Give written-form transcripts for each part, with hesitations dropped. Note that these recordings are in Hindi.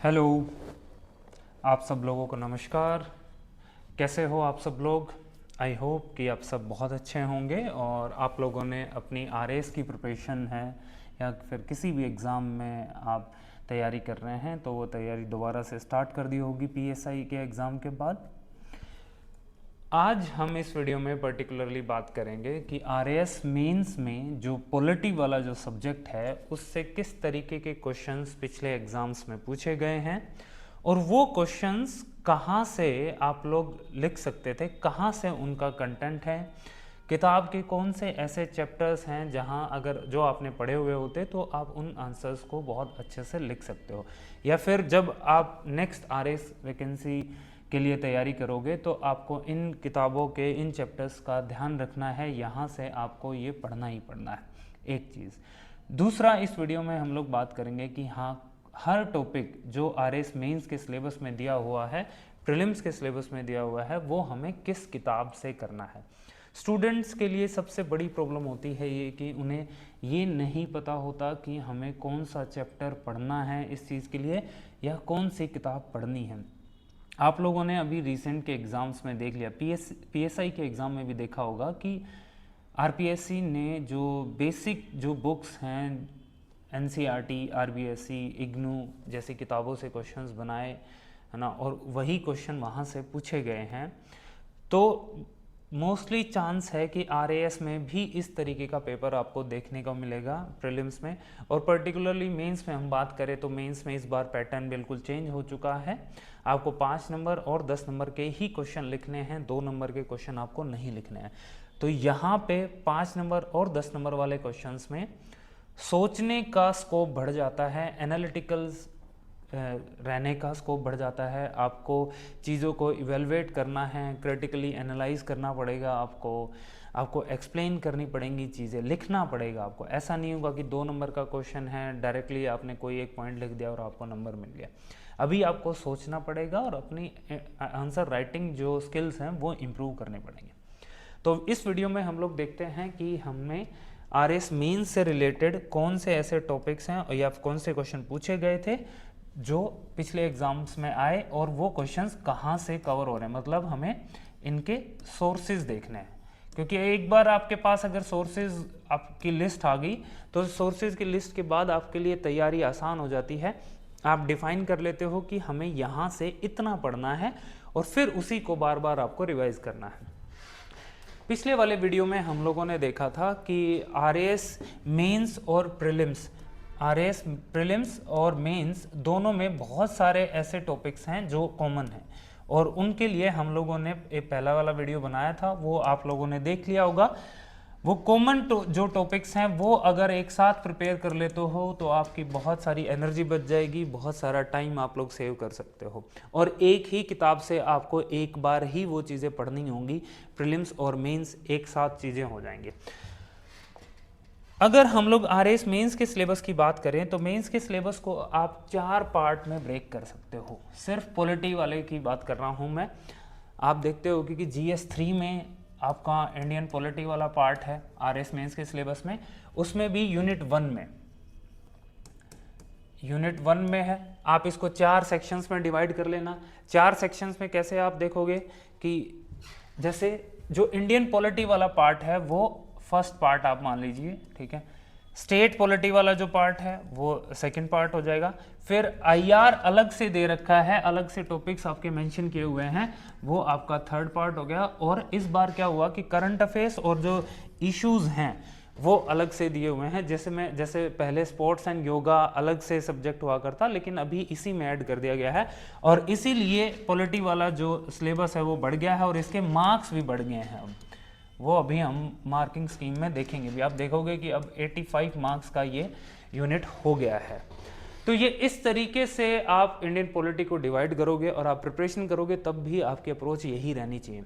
हेलो, आप सब लोगों को नमस्कार। कैसे हो आप सब लोग? आई होप कि आप सब बहुत अच्छे होंगे और आप लोगों ने अपनी आरएस की प्रिपरेशन है या फिर किसी भी एग्ज़ाम में आप तैयारी कर रहे हैं तो वो तैयारी दोबारा से स्टार्ट कर दी होगी पीएसआई के एग्ज़ाम के बाद। आज हम इस वीडियो में पर्टिकुलरली बात करेंगे कि आरएएस मेंस में जो पॉलिटी वाला जो सब्जेक्ट है उससे किस तरीके के क्वेश्चंस पिछले एग्जाम्स में पूछे गए हैं और वो क्वेश्चंस कहाँ से आप लोग लिख सकते थे, कहाँ से उनका कंटेंट है, किताब के कौन से ऐसे चैप्टर्स हैं जहाँ अगर जो आपने पढ़े हुए होते तो आप उन आंसर्स को बहुत अच्छे से लिख सकते हो, या फिर जब आप नेक्स्ट आरएस वैकेंसी के लिए तैयारी करोगे तो आपको इन किताबों के इन चैप्टर्स का ध्यान रखना है, यहाँ से आपको ये पढ़ना ही पढ़ना है। एक चीज़। दूसरा, इस वीडियो में हम लोग बात करेंगे कि हाँ, हर टॉपिक जो आरएस मेंस के सिलेबस में दिया हुआ है, प्रीलिम्स के सिलेबस में दिया हुआ है, वो हमें किस किताब से करना है। स्टूडेंट्स के लिए सबसे बड़ी प्रॉब्लम होती है ये कि उन्हें ये नहीं पता होता कि हमें कौन सा चैप्टर पढ़ना है इस चीज़ के लिए या कौन सी किताब पढ़नी है। आप लोगों ने अभी रिसेंट के एग्ज़ाम्स में देख लिया, पीएसआई के एग्ज़ाम में भी देखा होगा कि आरपीएससी ने जो बेसिक जो बुक्स हैं, एनसीईआरटी, आरबीएससी, इग्नू जैसी किताबों से क्वेश्चंस बनाए, है ना, और वही क्वेश्चन वहाँ से पूछे गए हैं। तो मोस्टली चांस है कि आरएएस में भी इस तरीके का पेपर आपको देखने को मिलेगा प्रीलिम्स में। और पर्टिकुलरली मेंस में हम बात करें तो मेंस में इस बार पैटर्न बिल्कुल चेंज हो चुका है। आपको 5 नंबर और 10 नंबर के ही क्वेश्चन लिखने हैं, 2 नंबर के क्वेश्चन आपको नहीं लिखने हैं। तो यहाँ पे 5 नंबर और 10 नंबर वाले क्वेश्चंस में सोचने का स्कोप बढ़ जाता है, एनालिटिकल्स रहने का स्कोप बढ़ जाता है। आपको चीज़ों को इवेलुएट करना है, क्रिटिकली एनालाइज करना पड़ेगा, आपको एक्सप्लेन करनी पड़ेंगी चीज़ें, लिखना पड़ेगा आपको। ऐसा नहीं होगा कि 2 नंबर का क्वेश्चन है, डायरेक्टली आपने कोई एक पॉइंट लिख दिया और आपको नंबर मिल गया। अभी आपको सोचना पड़ेगा और अपनी आंसर राइटिंग जो स्किल्स हैं वो इम्प्रूव करने पड़ेंगे। तो इस वीडियो में हम लोग देखते हैं कि हमने आरएस मेंस से रिलेटेड कौन से ऐसे टॉपिक्स हैं या कौन से क्वेश्चन पूछे गए थे जो पिछले एग्जाम्स में आए और वो क्वेश्चंस कहाँ से कवर हो रहे हैं, मतलब हमें इनके सोर्सेज देखने हैं। क्योंकि एक बार आपके पास अगर सोर्सेज आपकी लिस्ट आ गई तो सोर्सेज की लिस्ट के बाद आपके लिए तैयारी आसान हो जाती है। आप डिफाइन कर लेते हो कि हमें यहाँ से इतना पढ़ना है और फिर उसी को बार बार आपको रिवाइज करना है। पिछले वाले वीडियो में हम लोगों ने देखा था कि आरएएस मेंस और प्रीलिम्स, आरएएस प्रीलिम्स और मेंस दोनों में बहुत सारे ऐसे टॉपिक्स हैं जो कॉमन हैं और उनके लिए हम लोगों ने एक पहला वाला वीडियो बनाया था, वो आप लोगों ने देख लिया होगा। वो कॉमन जो टॉपिक्स हैं वो अगर एक साथ प्रिपेयर कर लेते हो तो आपकी बहुत सारी एनर्जी बच जाएगी, बहुत सारा टाइम आप लोग सेव कर सकते हो और एक ही किताब से आपको एक बार ही वो चीज़ें पढ़नी होंगी। प्रीलिम्स और मेंस एक साथ चीज़ें हो जाएंगी। अगर हम लोग आरएएस मेंस के सिलेबस की बात करें तो मेंस के सिलेबस को आप 4 पार्ट में ब्रेक कर सकते हो। सिर्फ पॉलिटी वाले की बात कर रहा हूँ मैं। आप देखते हो कि जीएस 3 में आपका इंडियन पॉलिटी वाला पार्ट है आरएएस मेंस के सिलेबस में, उसमें भी यूनिट 1 में है। आप इसको 4 सेक्शंस में डिवाइड कर लेना। 4 सेक्शंस में कैसे आप देखोगे कि जैसे जो इंडियन पॉलिटी वाला पार्ट है वो फर्स्ट पार्ट आप मान लीजिए, ठीक है। स्टेट पॉलिटी वाला जो पार्ट है वो सेकंड पार्ट हो जाएगा। फिर आईआर अलग से दे रखा है, अलग से टॉपिक्स आपके मेंशन किए हुए हैं, वो आपका थर्ड पार्ट हो गया। और इस बार क्या हुआ कि करंट अफेयर्स और जो इश्यूज हैं वो अलग से दिए हुए हैं। जैसे पहले स्पोर्ट्स एंड योगा अलग से सब्जेक्ट हुआ करता, लेकिन अभी इसी में ऐड कर दिया गया है और इसीलिए पॉलिटी वाला जो सिलेबस है वो बढ़ गया है और इसके मार्क्स भी बढ़ गए हैं। अब वो अभी हम मार्किंग स्कीम में देखेंगे भी, आप देखोगे कि अब 85 मार्क्स का ये यूनिट हो गया है। तो ये इस तरीके से आप इंडियन पॉलिटी को डिवाइड करोगे और आप प्रिपरेशन करोगे तब भी आपकी अप्रोच यही रहनी चाहिए।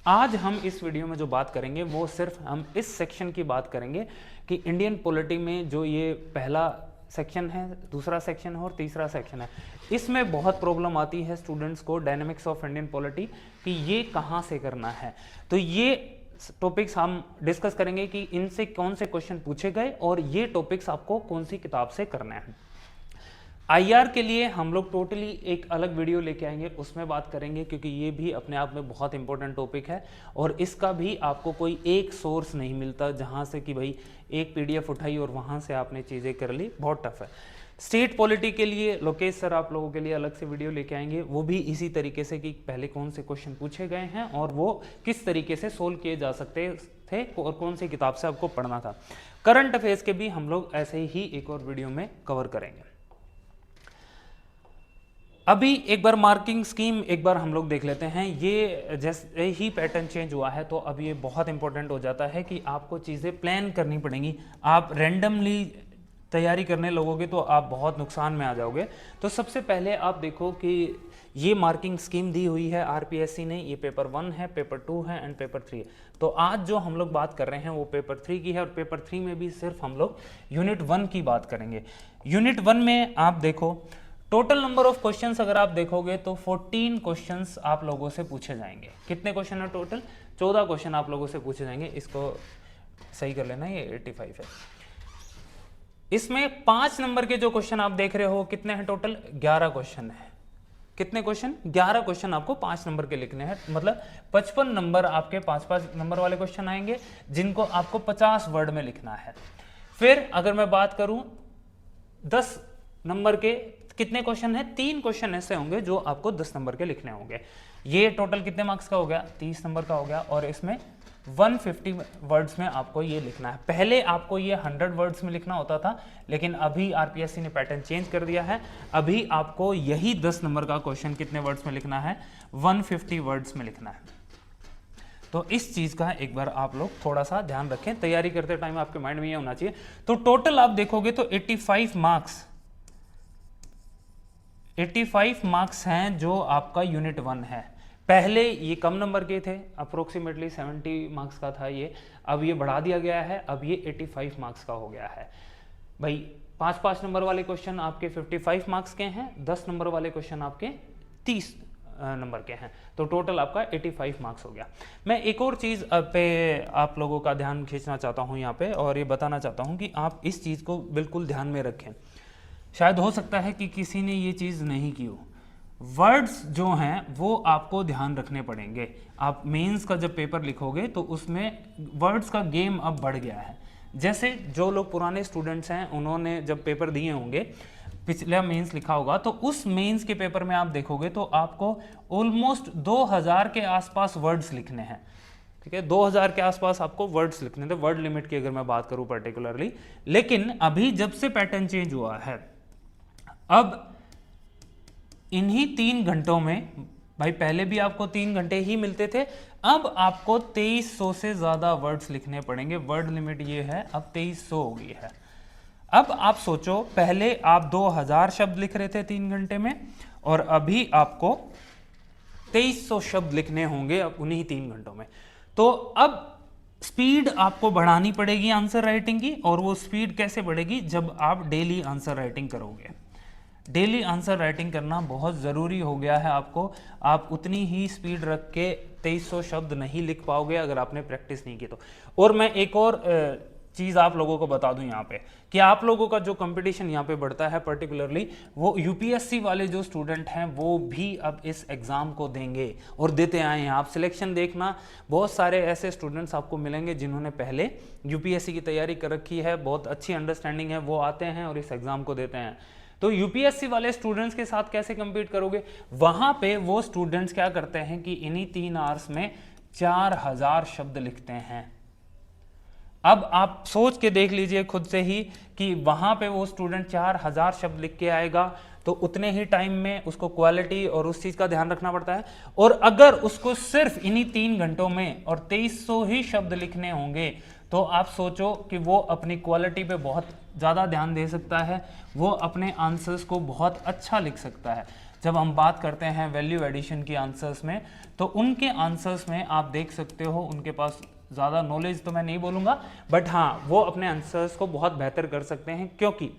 आज हम इस वीडियो में जो बात करेंगे वो सिर्फ हम इस सेक्शन की बात करेंगे कि इंडियन पॉलिटी में जो ये पहला सेक्शन है, दूसरा सेक्शन है और तीसरा सेक्शन है, इसमें बहुत प्रॉब्लम आती है स्टूडेंट्स को, डायनेमिक्स ऑफ इंडियन पॉलिटी, कि ये कहाँ से करना है। तो ये टॉपिक्स हम डिस्कस करेंगे कि इनसे कौन से क्वेश्चन पूछे गए और ये टॉपिक्स आपको कौन सी किताब से करना है। आईआर के लिए हम लोग टोटली एक अलग वीडियो लेके आएंगे, उसमें बात करेंगे, क्योंकि ये भी अपने आप में बहुत इंपॉर्टेंट टॉपिक है और इसका भी आपको कोई एक सोर्स नहीं मिलता जहाँ से कि भाई एक पीडीएफ उठाई और वहाँ से आपने चीज़ें कर ली, बहुत टफ है। स्टेट पॉलिटी के लिए लोकेश सर आप लोगों के लिए अलग से वीडियो लेके आएंगे, वो भी इसी तरीके से कि पहले कौन से क्वेश्चन पूछे गए हैं और वो किस तरीके से सोल्व किए जा सकते थे और कौन सी किताब से आपको पढ़ना था। करंट अफेयर्स के भी हम लोग ऐसे ही एक और वीडियो में कवर करेंगे। अभी एक बार मार्किंग स्कीम एक बार हम लोग देख लेते हैं। ये जैसे ही पैटर्न चेंज हुआ है तो अब ये बहुत इंपॉर्टेंट हो जाता है कि आपको चीज़ें प्लान करनी पड़ेंगी। आप रैंडमली तैयारी करने लगोगे तो आप बहुत नुकसान में आ जाओगे। तो सबसे पहले आप देखो कि ये मार्किंग स्कीम दी हुई है आरपीएससी ने, ये पेपर 1 है, पेपर 2 है एंड पेपर 3 है। तो आज जो हम लोग बात कर रहे हैं वो पेपर 3 की है और पेपर 3 में भी सिर्फ हम लोग यूनिट 1 की बात करेंगे। यूनिट 1 में आप देखो टोटल नंबर ऑफ क्वेश्चंस अगर आप देखोगे तो 14 क्वेश्चंस आप लोगों से पूछे जाएंगे। कितने क्वेश्चन है टोटल? 14 क्वेश्चन आप लोगों से पूछे जाएंगे। इसको सही कर लेना, ये 85 है। इसमें 5 नंबर के जो क्वेश्चन आप देख रहे हो कितने हैं टोटल? 11 क्वेश्चन है। कितने क्वेश्चन? 11 क्वेश्चन आपको 5 नंबर के लिखने हैं, मतलब 55 नंबर आपके 5-5 नंबर वाले क्वेश्चन आएंगे जिनको आपको 50 वर्ड में लिखना है। फिर अगर मैं बात करूं 10 नंबर के कितने क्वेश्चन है? 3 क्वेश्चन ऐसे होंगे जो आपको 10 नंबर के लिखने होंगे। ये टोटल कितने मार्क्स का हो गया? 30 नंबर का हो गया और इसमें 150 वर्ड्स में आपको ये लिखना है। पहले आपको ये 100 वर्ड्स में लिखना होता था, लेकिन अभी आरपीएससी ने पैटर्न चेंज कर दिया है। अभी आपको यही 10 नंबर का क्वेश्चन कितने वर्ड्स में लिखना है? 150 वर्ड्स में लिखना है। तो इस चीज का एक बार आप लोग थोड़ा सा ध्यान रखें, तैयारी करते टाइम आपके माइंड में ये होना चाहिए। तो टोटल आप देखोगे तो 85 मार्क्स हैं जो आपका यूनिट 1 है। पहले ये कम नंबर के थे, अप्रोक्सीमेटली 70 मार्क्स का था ये, अब ये बढ़ा दिया गया है, अब ये 85 मार्क्स का हो गया है। भाई 5-5 नंबर वाले क्वेश्चन आपके 55 मार्क्स के हैं, 10 नंबर वाले क्वेश्चन आपके 30 नंबर के हैं, तो टोटल आपका 85 मार्क्स हो गया। मैं एक और चीज़ पे आप लोगों का ध्यान खींचना चाहता हूँ यहाँ पे, और ये बताना चाहता हूँ कि आप इस चीज़ को बिल्कुल ध्यान में रखें। शायद हो सकता है कि किसी ने ये चीज़ नहीं की हो। वर्ड्स जो हैं वो आपको ध्यान रखने पड़ेंगे। आप मेंस का जब पेपर लिखोगे तो उसमें वर्ड्स का गेम अब बढ़ गया है। जैसे जो लोग पुराने स्टूडेंट्स हैं उन्होंने जब पेपर दिए होंगे, पिछला मेंस लिखा होगा, तो उस मेंस के पेपर में आप देखोगे तो आपको ऑलमोस्ट 2000 के आसपास वर्ड्स लिखने हैं। ठीक है, 2000 के आसपास आपको वर्ड्स लिखने थे, वर्ड लिमिट की अगर मैं बात करूं पर्टिकुलरली। लेकिन अभी जब से पैटर्न चेंज हुआ है, अब इन्हीं 3 घंटों में, भाई पहले भी आपको 3 घंटे ही मिलते थे, अब आपको 2300 से ज्यादा वर्ड्स लिखने पड़ेंगे। वर्ड लिमिट ये है अब 2300 हो गई है। अब आप सोचो, पहले आप 2000 शब्द लिख रहे थे 3 घंटे में, और अभी आपको 2300 शब्द लिखने होंगे अब उन्हीं 3 घंटों में। तो अब स्पीड आपको बढ़ानी पड़ेगी आंसर राइटिंग की, और वो स्पीड कैसे बढ़ेगी? जब आप डेली आंसर राइटिंग करोगे। डेली आंसर राइटिंग करना बहुत ज़रूरी हो गया है आपको। आप उतनी ही स्पीड रख के 2300 शब्द नहीं लिख पाओगे अगर आपने प्रैक्टिस नहीं की तो। और मैं एक और चीज़ आप लोगों को बता दूं यहाँ पे, कि आप लोगों का जो कंपटीशन यहाँ पे बढ़ता है पर्टिकुलरली, वो यूपीएससी वाले जो स्टूडेंट हैं वो भी अब इस एग्ज़ाम को देंगे और देते आए हैं। आप सिलेक्शन देखना, बहुत सारे ऐसे स्टूडेंट्स आपको मिलेंगे जिन्होंने पहले यूपीएससी की तैयारी कर रखी है, बहुत अच्छी अंडरस्टैंडिंग है, वो आते हैं और इस एग्ज़ाम को देते हैं। तो यूपीएससी वाले स्टूडेंट्स के साथ कैसे कंपीट करोगे? वहां पे वो स्टूडेंट्स क्या करते हैं कि इन्हीं 3 आवर्स में 4000 शब्द लिखते हैं। अब आप सोच के देख लीजिए खुद से ही कि वहां पे वो स्टूडेंट 4000 शब्द लिख के आएगा, तो उतने ही टाइम में उसको क्वालिटी और उस चीज का ध्यान रखना पड़ता है। और अगर उसको सिर्फ इन्हीं 3 घंटों में और 2300 ही शब्द लिखने होंगे, तो आप सोचो कि वो अपनी क्वालिटी पे बहुत ज़्यादा ध्यान दे सकता है, वो अपने आंसर्स को बहुत अच्छा लिख सकता है। जब हम बात करते हैं वैल्यू एडिशन की आंसर्स में, तो उनके आंसर्स में आप देख सकते हो उनके पास ज़्यादा नॉलेज तो मैं नहीं बोलूँगा, बट हाँ वो अपने आंसर्स को बहुत बेहतर कर सकते हैं, क्योंकि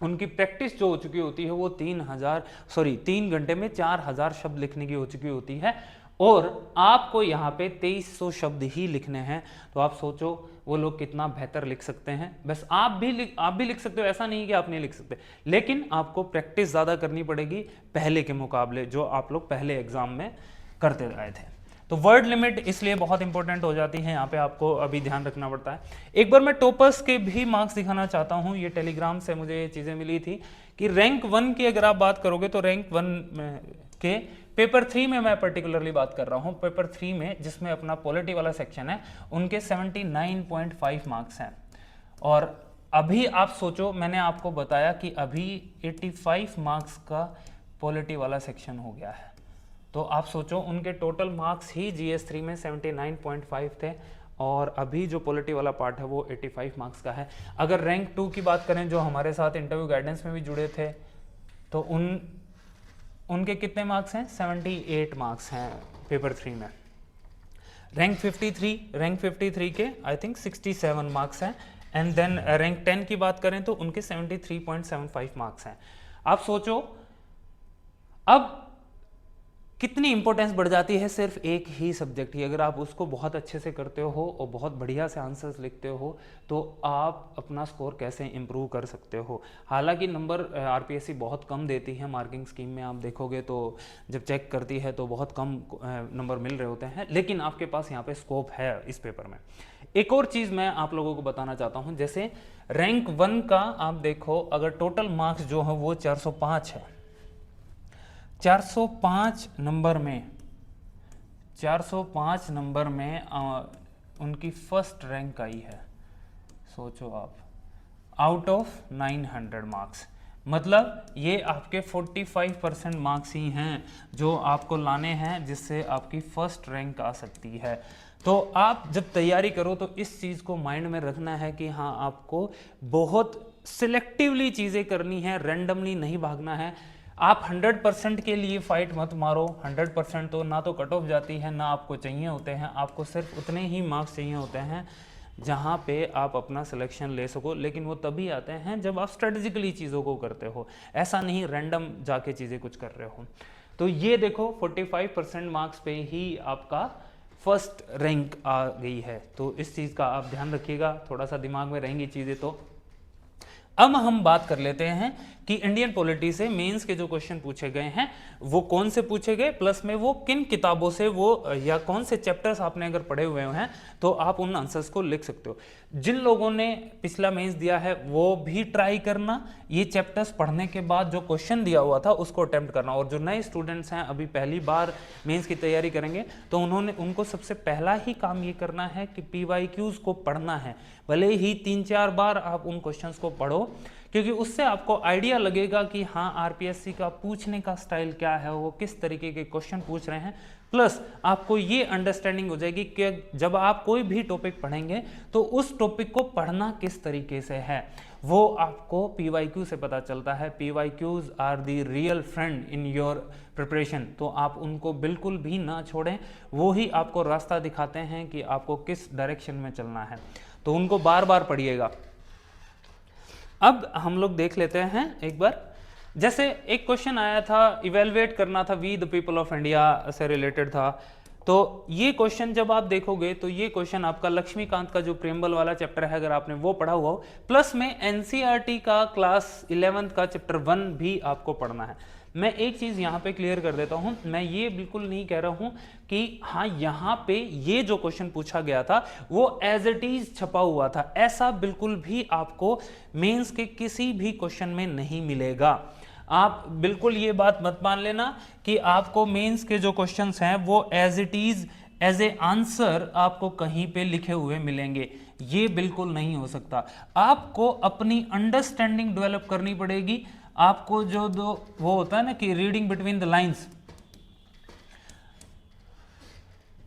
उनकी प्रैक्टिस जो हो चुकी होती है वो 3 घंटे में 4000 शब्द लिखने की हो चुकी होती है, और आपको यहाँ पे 2300 शब्द ही लिखने हैं। तो आप सोचो वो लोग कितना बेहतर लिख सकते हैं। बस आप भी लिख सकते हो, ऐसा नहीं कि आप नहीं लिख सकते, लेकिन आपको प्रैक्टिस ज़्यादा करनी पड़ेगी पहले के मुकाबले, जो आप लोग पहले एग्जाम में करते आए थे। तो वर्ड लिमिट इसलिए बहुत इंपॉर्टेंट हो जाती है, यहाँ पे आपको अभी ध्यान रखना पड़ता है। एक बार मैं टॉपर्स के भी मार्क्स दिखाना चाहता हूँ। ये टेलीग्राम से मुझे ये चीज़ें मिली थी कि रैंक 1 की अगर आप बात करोगे तो रैंक 1 के पेपर 3 में मैं पर्टिकुलरली बात कर रहा हूँ, पेपर 3 में जिसमें अपना पॉलिटी वाला सेक्शन है, उनके 79.5 मार्क्स हैं। और अभी आप सोचो, मैंने आपको बताया कि अभी 85 मार्क्स का पॉलिटी वाला सेक्शन हो गया है। तो आप सोचो उनके टोटल मार्क्स ही GS3 में 79.5 थे और अभी जो पॉलिटी वाला पार्ट है वो 85 मार्क्स का है। अगर रैंक 2 की बात करें, जो हमारे साथ इंटरव्यू गाइडेंस में भी जुड़े थे, तो उनके कितने मार्क्स हैं? 78 मार्क्स हैं पेपर 3 में। रैंक 53 के आई थिंक 67 मार्क्स हैं। एंड देन रैंक 10 की बात करें तो उनके 73.75 मार्क्स हैं। आप सोचो अब कितनी इंपॉर्टेंस बढ़ जाती है सिर्फ एक ही सब्जेक्ट की। अगर आप उसको बहुत अच्छे से करते हो और बहुत बढ़िया से आंसर्स लिखते हो तो आप अपना स्कोर कैसे इंप्रूव कर सकते हो। हालांकि नंबर आरपीएससी बहुत कम देती है, मार्किंग स्कीम में आप देखोगे तो जब चेक करती है तो बहुत कम नंबर मिल रहे होते हैं, लेकिन आपके पास यहाँ पे स्कोप है इस पेपर में। एक और चीज़ मैं आप लोगों को बताना चाहता हूँ, जैसे रैंक 1 का आप देखो, अगर टोटल मार्क्स जो है वो 405 है, 405 नंबर में उनकी फर्स्ट रैंक आई है। सोचो आप, आउट ऑफ 900 मार्क्स, मतलब ये आपके 45% मार्क्स ही हैं जो आपको लाने हैं जिससे आपकी फर्स्ट रैंक आ सकती है। तो आप जब तैयारी करो तो इस चीज़ को माइंड में रखना है कि हाँ, आपको बहुत सिलेक्टिवली चीज़ें करनी है, रैंडमली नहीं भागना है। आप 100% के लिए फाइट मत मारो। 100% तो ना तो कट ऑफ जाती है, ना आपको चाहिए होते हैं। आपको सिर्फ उतने ही मार्क्स चाहिए होते हैं जहाँ पे आप अपना सिलेक्शन ले सको, लेकिन वो तभी आते हैं जब आप स्ट्रेटेजिकली चीज़ों को करते हो, ऐसा नहीं रैंडम जाके चीज़ें कुछ कर रहे हो। तो ये देखो 45% मार्क्स पे ही आपका फर्स्ट रैंक आ गई है। तो इस चीज़ का आप ध्यान रखिएगा, थोड़ा सा दिमाग में रहेंगी चीज़ें। तो अब हम बात कर लेते हैं कि इंडियन पॉलिटी से मेंस के जो क्वेश्चन पूछे गए हैं वो कौन से पूछे गए, प्लस में वो किन किताबों से, वो या कौन से चैप्टर्स आपने अगर पढ़े हुए हैं तो आप उन आंसर्स को लिख सकते हो। जिन लोगों ने पिछला मेंस दिया है वो भी ट्राई करना, ये चैप्टर्स पढ़ने के बाद जो क्वेश्चन दिया हुआ था उसको अटेम्प्ट करना। और जो नए स्टूडेंट्स हैं, अभी पहली बार मेंस की तैयारी करेंगे, तो उनको सबसे पहला ही काम ये करना है कि PYQs को पढ़ना है। भले ही 3-4 बार आप उन क्वेश्चंस को पढ़ो, क्योंकि उससे आपको आइडिया लगेगा कि हाँ, आरपीएससी का पूछने का स्टाइल क्या है, वो किस तरीके के क्वेश्चन पूछ रहे हैं। प्लस आपको ये अंडरस्टैंडिंग हो जाएगी कि जब आप कोई भी टॉपिक पढ़ेंगे तो उस टॉपिक को पढ़ना किस तरीके से है, वो आपको PYQ से पता चलता है। PYQs are the real friend in your preparation, तो आप उनको बिल्कुल भी ना छोड़ें। वो ही आपको रास्ता दिखाते हैं कि आपको किस डायरेक्शन में चलना है, तो उनको बार बार पढ़िएगा। अब हम लोग देख लेते हैं एक बार, जैसे एक क्वेश्चन आया था, इवेलुएट करना था, we the people of India से रिलेटेड था। तो ये क्वेश्चन जब आप देखोगे तो ये क्वेश्चन आपका लक्ष्मीकांत का जो प्रेम्बल वाला चैप्टर है, अगर आपने वो पढ़ा हुआ हो, प्लस में एनसीईआरटी का क्लास 11th का चैप्टर 1 भी आपको पढ़ना है। मैं एक चीज़ यहाँ पे क्लियर कर देता हूँ, मैं ये बिल्कुल नहीं कह रहा हूँ कि हाँ, यहाँ पे ये जो क्वेश्चन पूछा गया था वो एज इट इज छपा हुआ था, ऐसा बिल्कुल भी आपको मेंस के किसी भी क्वेश्चन में नहीं मिलेगा। आप बिल्कुल ये बात मत मान लेना कि आपको मेंस के जो क्वेश्चंस हैं वो as it is as a answer आपको कहीं पे लिखे हुए मिलेंगे, ये बिल्कुल नहीं हो सकता। आपको अपनी अंडरस्टैंडिंग डेवलप करनी पड़ेगी। आपको जो वो होता है ना कि रीडिंग बिटवीन द लाइंस,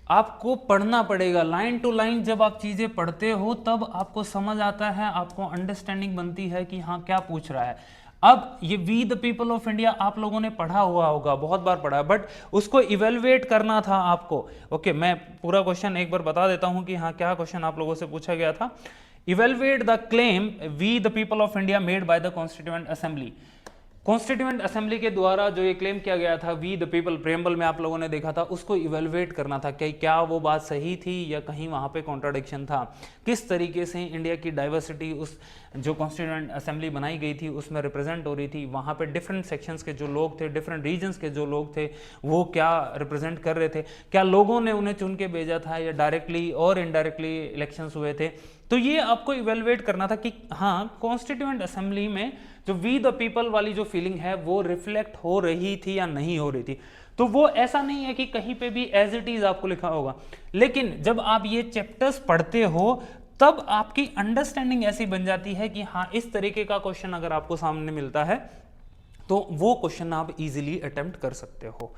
आपको पढ़ना पड़ेगा लाइन टू लाइन। जब आप चीजें पढ़ते हो तब आपको समझ आता है, आपको अंडरस्टैंडिंग बनती है कि हाँ, क्या पूछ रहा है। अब ये we the people of India आप लोगों ने पढ़ा हुआ होगा, बहुत बार पढ़ा है, बट उसको इवेलुएट करना था आपको। ओके, मैं पूरा क्वेश्चन एक बार बता देता हूं कि हाँ, क्या क्वेश्चन आप लोगों से पूछा गया था। Evaluate the claim we the people of India made by the constituent assembly. Constituent assembly के द्वारा जो ये क्लेम किया गया था वी द पीपल, प्रेम्बल में आप लोगों ने देखा था, उसको इवेलुएट करना था कि क्या वो बात सही थी या कहीं वहाँ पे कॉन्ट्राडिक्शन था, किस तरीके से इंडिया की डाइवर्सिटी उस जो कॉन्स्टिट्यूएंट असेंबली बनाई गई थी उसमें रिप्रेजेंट हो रही थी, वहाँ पे डिफरेंट सेक्शंस के जो लोग थे, डिफरेंट रीजन्स के जो लोग थे, वो क्या रिप्रेजेंट कर रहे थे, क्या लोगों ने उन्हें चुन के भेजा था या डायरेक्टली और इनडायरेक्टली इलेक्शंस हुए थे। तो ये आपको इवेलुएट करना था कि हाँ कॉन्स्टिट्यूएंट असेंबली में जो वी द पीपल वाली जो फीलिंग है वो रिफ्लेक्ट हो रही थी या नहीं हो रही थी। तो वो ऐसा नहीं है कि कहीं पे भी एज इट इज आपको लिखा होगा, लेकिन जब आप ये चैप्टर्स पढ़ते हो तब आपकी अंडरस्टैंडिंग ऐसी बन जाती है कि हाँ इस तरीके का क्वेश्चन अगर आपको सामने मिलता है तो वो क्वेश्चन आप इजीली अटेम्प्ट कर सकते हो।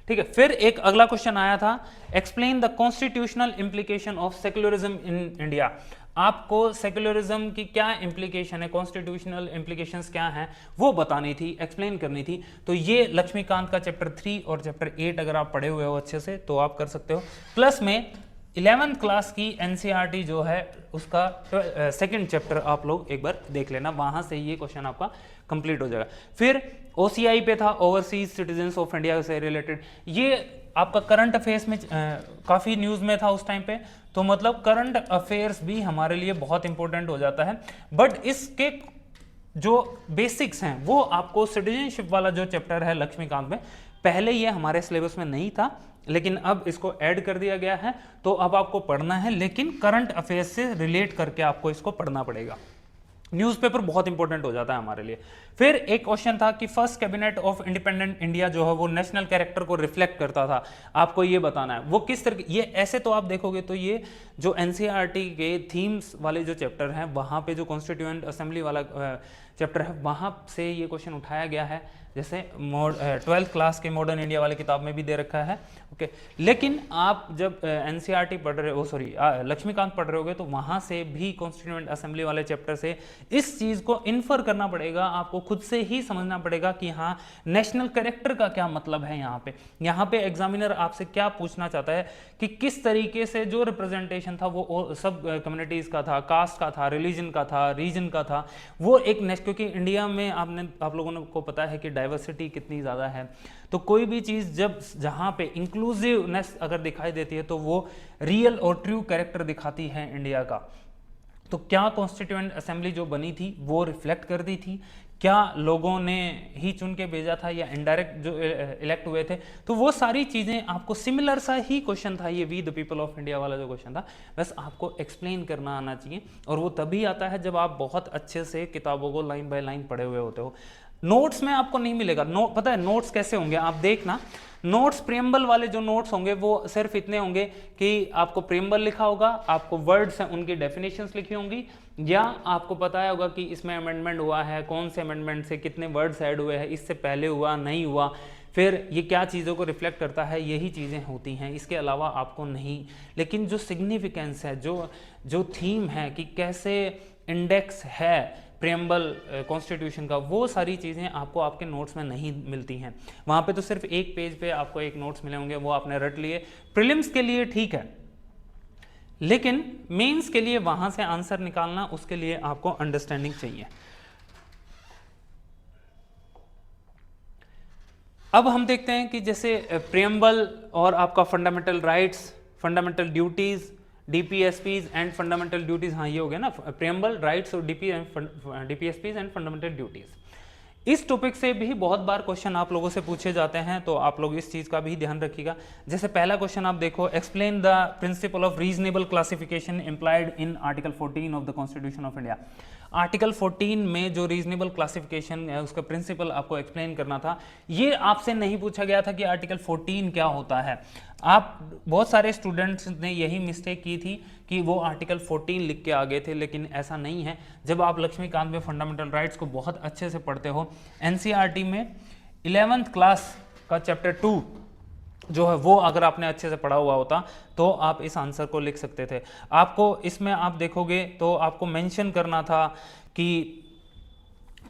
ठीक है, फिर एक अगला क्वेश्चन आया था, explain the constitutional implication of secularism in India. आपको सेक्युलरिज्म की क्या इंप्लीकेशन है, कॉन्स्टिट्यूशनल इंप्लीकेशंस क्या हैं वो बतानी थी, एक्सप्लेन करनी थी। तो ये लक्ष्मीकांत का चैप्टर 3 और चैप्टर 8 अगर आप पढ़े हुए हो अच्छे से तो आप कर सकते हो। प्लस में 11th क्लास की एनसीईआरटी जो है उसका सेकंड चैप्टर आप लोग एक बार देख लेना, वहां से ये क्वेश्चन आपका कंप्लीट हो जाएगा। फिर ओसीआई पे था, ओवरसीज सिटीजन्स ऑफ इंडिया से रिलेटेड, ये आपका करंट अफेयर्स में काफ़ी न्यूज़ में था उस टाइम पे, तो मतलब करंट अफेयर्स भी हमारे लिए बहुत इंपॉर्टेंट हो जाता है। बट इसके जो बेसिक्स हैं वो आपको सिटीजनशिप वाला जो चैप्टर है लक्ष्मीकांत में, पहले ये हमारे सिलेबस में नहीं था लेकिन अब इसको ऐड कर दिया गया है, तो अब आपको पढ़ना है, लेकिन करंट अफेयर्स से रिलेट करके आपको इसको पढ़ना पड़ेगा। न्यूज़पेपर बहुत इंपॉर्टेंट हो जाता है हमारे लिए। फिर एक क्वेश्चन था कि first cabinet of independent India जो है वो नेशनल कैरेक्टर को रिफ्लेक्ट करता था, आपको ये बताना है वो किस तरह, ये ऐसे तो आप देखोगे तो ये जो एनसीईआरटी के थीम्स वाले जो चैप्टर हैं वहाँ पे जो कॉन्स्टिट्यूएंट असेंबली वाला चैप्टर है वहाँ से ये क्वेश्चन उठाया गया है, जैसे 12th क्लास के मॉडर्न इंडिया वाले किताब में भी दे रखा है। ओके, लेकिन आप जब एनसीईआरटी पढ़ रहे हो, सॉरी लक्ष्मीकांत पढ़ रहे होगे, तो वहाँ से भी कॉन्स्टिट्यूएंट असेंबली वाले चैप्टर से इस चीज़ को इन्फर करना पड़ेगा, आपको खुद से ही समझना पड़ेगा कि हाँ नेशनल कैरेक्टर का क्या मतलब है। यहाँ पे एग्जामिनर आपसे क्या पूछना चाहता है कि किस तरीके से जो रिप्रेजेंटेशन था वो सब कम्युनिटीज़ का था, कास्ट का था, रिलीजन का था, रीजन का था, वो एक क्योंकि इंडिया में आप लोगों को पता है कि डाइवर्सिटी कितनी ज़्यादा है, तो कोई भी चीज़ जब जहाँ पे इंक्लूसिवनेस अगर दिखाई देती है तो वो रियल और ट्रू कैरेक्टर दिखाती है इंडिया का। तो क्या कॉन्स्टिट्यूएंट असेंबली जो बनी थी वो रिफ्लेक्ट कर दी थी, क्या लोगों ने ही चुन के भेजा था या इनडायरेक्ट जो इलेक्ट हुए थे, तो वो सारी चीज़ें आपको, सिमिलर सा ही क्वेश्चन था ये we the people of India वाला जो क्वेश्चन था, बस आपको एक्सप्लेन करना आना चाहिए। और वो तभी आता है जब आप बहुत अच्छे से किताबों को लाइन बाय लाइन पढ़े हुए होते हो। नोट्स में आपको नहीं मिलेगा, पता है नोट्स कैसे होंगे, आप देखना नोट्स प्रेम्बल वाले जो नोट्स होंगे वो सिर्फ इतने होंगे कि आपको प्रेम्बल लिखा होगा, आपको वर्ड्स हैं उनकी डेफिनेशंस लिखी होंगी, या आपको पता होगा कि इसमें अमेंडमेंट हुआ है, कौन से अमेंडमेंट से कितने वर्ड्स ऐड हुए हैं, इससे पहले हुआ नहीं हुआ, फिर ये क्या चीज़ों को रिफ्लेक्ट करता है, यही चीज़ें होती हैं, इसके अलावा आपको नहीं। लेकिन जो सिग्निफिकेंस है, जो थीम है कि कैसे इंडेक्स है प्रेम्बल कॉन्स्टिट्यूशन का, वो सारी चीज़ें आपको आपके नोट्स में नहीं मिलती हैं। वहाँ पे तो सिर्फ एक पेज पे आपको एक नोट्स मिले होंगे, वो आपने रट लिए। प्रीलिम्स के लिए ठीक है, लेकिन मेंस के लिए वहाँ से आंसर निकालना, उसके लिए आपको अंडरस्टैंडिंग चाहिए। अब हम देखते हैं कि जैसे प्रेम्बल और आपका fundamental rights, fundamental duties, DPSPs and fundamental duties, हाँ ये हो गया ना, प्रेम्बल, राइट्स और डीपीएसपीज एंड फंडामेंटल ड्यूटीज। इस टॉपिक से भी बहुत बार क्वेश्चन आप लोगों से पूछे जाते हैं, तो आप लोग इस चीज़ का भी ध्यान रखिएगा। जैसे पहला क्वेश्चन आप देखो, explain the principle of reasonable classification implied in article 14 of the constitution of India. Article 14 में जो रीजनेबल क्लासिफिकेशन है उसका प्रिंसिपल आपको एक्सप्लेन करना था। ये आपसे नहीं पूछा गया था कि आर्टिकल 14 क्या होता है। आप बहुत सारे स्टूडेंट्स ने यही मिस्टेक की थी कि वो आर्टिकल 14 लिख के आ गए थे, लेकिन ऐसा नहीं है। जब आप लक्ष्मीकांत में फंडामेंटल राइट्स को बहुत अच्छे से पढ़ते हो, एनसीईआरटी में 11th क्लास का चैप्टर 2 जो है वो अगर आपने अच्छे से पढ़ा हुआ होता तो आप इस आंसर को लिख सकते थे। आपको इसमें आप देखोगे तो आपको मेंशन करना था कि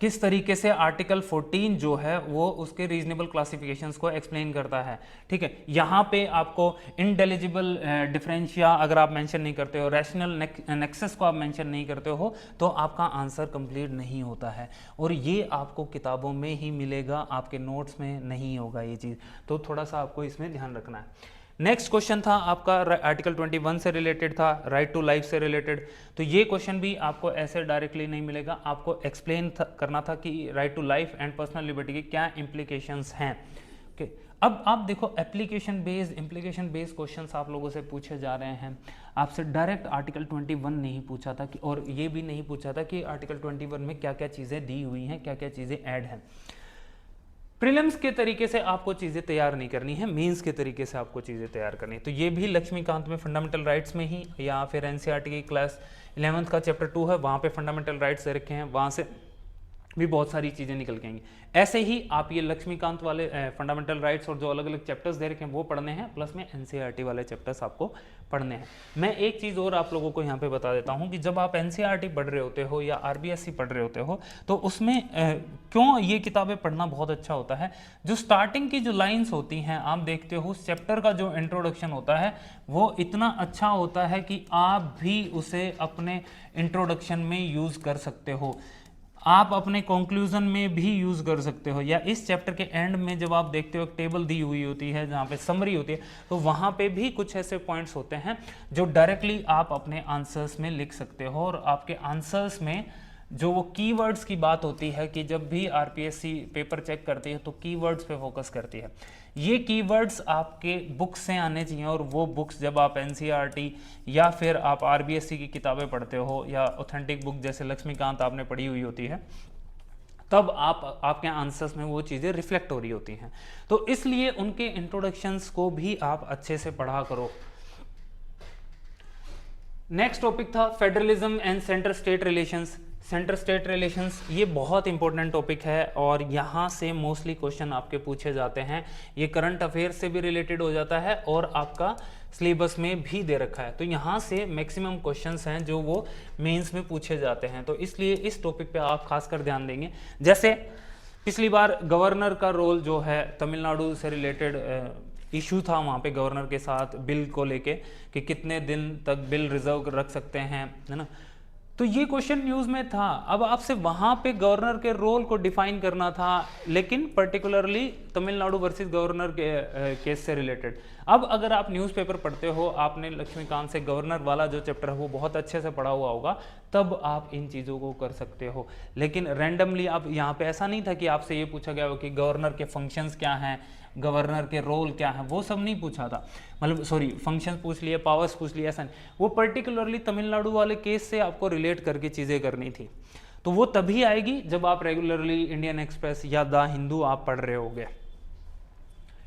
किस तरीके से आर्टिकल 14 जो है वो उसके रीजनेबल क्लासिफिकेशंस को एक्सप्लेन करता है। ठीक है, यहाँ पे आपको इंटेलिजिबल डिफरेंशिया अगर आप मेंशन नहीं करते हो, रैशनल नेक्सस को आप मेंशन नहीं करते हो, तो आपका आंसर कंप्लीट नहीं होता है, और ये आपको किताबों में ही मिलेगा, आपके नोट्स में नहीं होगा ये चीज़, तो थोड़ा सा आपको इसमें ध्यान रखना है। नेक्स्ट क्वेश्चन था आपका आर्टिकल 21 से रिलेटेड था, राइट टू लाइफ से रिलेटेड। तो ये क्वेश्चन भी आपको ऐसे डायरेक्टली नहीं मिलेगा, आपको एक्सप्लेन करना था कि right to life and personal liberty के क्या इंप्लीकेशंस हैं। ओके, अब आप देखो application based implication based questions आप लोगों से पूछे जा रहे हैं, आपसे डायरेक्ट आर्टिकल 21 नहीं पूछा था कि, और ये भी नहीं पूछा था कि आर्टिकल 21 में क्या क्या चीज़ें दी हुई हैं, क्या क्या चीज़ें ऐड हैं। प्रीलिम्स के तरीके से आपको चीज़ें तैयार नहीं करनी है, मेंस के तरीके से आपको चीज़ें तैयार करनी है। तो ये भी लक्ष्मीकांत में फंडामेंटल राइट्स में ही, या फिर एनसीईआरटी की क्लास 11th का चैप्टर 2 है, वहाँ पे फंडामेंटल राइट्स दे रखे हैं, वहाँ से भी बहुत सारी चीज़ें निकल के आएंगी। ऐसे ही आप ये लक्ष्मीकांत वाले फंडामेंटल राइट्स और जो अलग अलग चैप्टर्स दे रखे हैं वो पढ़ने हैं, प्लस में एनसीईआरटी वाले चैप्टर्स आपको पढ़ने हैं। मैं एक चीज़ और आप लोगों को यहाँ पे बता देता हूँ कि जब आप एनसीईआरटी पढ़ रहे होते हो या आरबीएससी पढ़ रहे होते हो, तो उसमें क्यों ये किताबें पढ़ना बहुत अच्छा होता है, जो स्टार्टिंग की जो लाइन्स होती हैं आप देखते हो, चैप्टर का जो इंट्रोडक्शन होता है वो इतना अच्छा होता है कि आप भी उसे अपने इंट्रोडक्शन में यूज़ कर सकते हो, आप अपने कंक्लूजन में भी यूज कर सकते हो, या इस चैप्टर के एंड में जब आप देखते हो एक टेबल दी हुई होती है जहाँ पे समरी होती है, तो वहाँ पे भी कुछ ऐसे पॉइंट्स होते हैं जो डायरेक्टली आप अपने आंसर्स में लिख सकते हो, और आपके आंसर्स में जो वो कीवर्ड्स की बात होती है कि जब भी आरपीएससी पेपर चेक करती है तो कीवर्ड्स पे फोकस करती है, ये कीवर्ड्स आपके बुक्स से आने चाहिए, और वो बुक्स जब आप एनसीईआरटी या फिर आप आरबीएससी की किताबें पढ़ते हो या ऑथेंटिक बुक जैसे लक्ष्मीकांत आपने पढ़ी हुई होती है, तब आपके आंसर्स में वो चीज़ें रिफ्लेक्ट हो रही होती हैं। तो इसलिए उनके इंट्रोडक्शंस को भी आप अच्छे से पढ़ा करो। नेक्स्ट टॉपिक था federalism and centre state relations. Centre state relations ये बहुत इंपॉर्टेंट टॉपिक है, और यहाँ से मोस्टली क्वेश्चन आपके पूछे जाते हैं, ये करंट अफेयर से भी रिलेटेड हो जाता है और आपका सिलेबस में भी दे रखा है, तो यहाँ से मैक्सिमम क्वेश्चंस हैं जो वो मेंस में पूछे जाते हैं, तो इसलिए इस टॉपिक पे आप खासकर ध्यान देंगे। जैसे पिछली बार गवर्नर का रोल जो है तमिलनाडु से रिलेटेड इशू था, वहाँ पे गवर्नर के साथ बिल को लेके कि कितने दिन तक बिल रिजर्व रख सकते हैं, है ना, तो ये क्वेश्चन न्यूज़ में था। अब आपसे वहाँ पे गवर्नर के रोल को डिफाइन करना था, लेकिन पर्टिकुलरली तमिलनाडु वर्सेस गवर्नर के केस से रिलेटेड। अब अगर आप न्यूज़पेपर पढ़ते हो, आपने लक्ष्मीकांत से गवर्नर वाला जो चैप्टर है वो बहुत अच्छे से पढ़ा हुआ होगा, तब आप इन चीज़ों को कर सकते हो। लेकिन रैंडमली आप यहाँ पे ऐसा नहीं था कि आपसे ये पूछा गया हो कि गवर्नर के फंक्शंस क्या हैं, गवर्नर के रोल क्या है, वो सब नहीं पूछा था, मतलब सॉरी फंक्शंस पूछ लिए, पावर्स पूछ लिए, ऐसा नहीं, वो पर्टिकुलरली तमिलनाडु वाले केस से आपको रिलेट करके चीज़ें करनी थी। तो वो तभी आएगी जब आप रेगुलरली इंडियन एक्सप्रेस या द हिंदू आप पढ़ रहे होगे।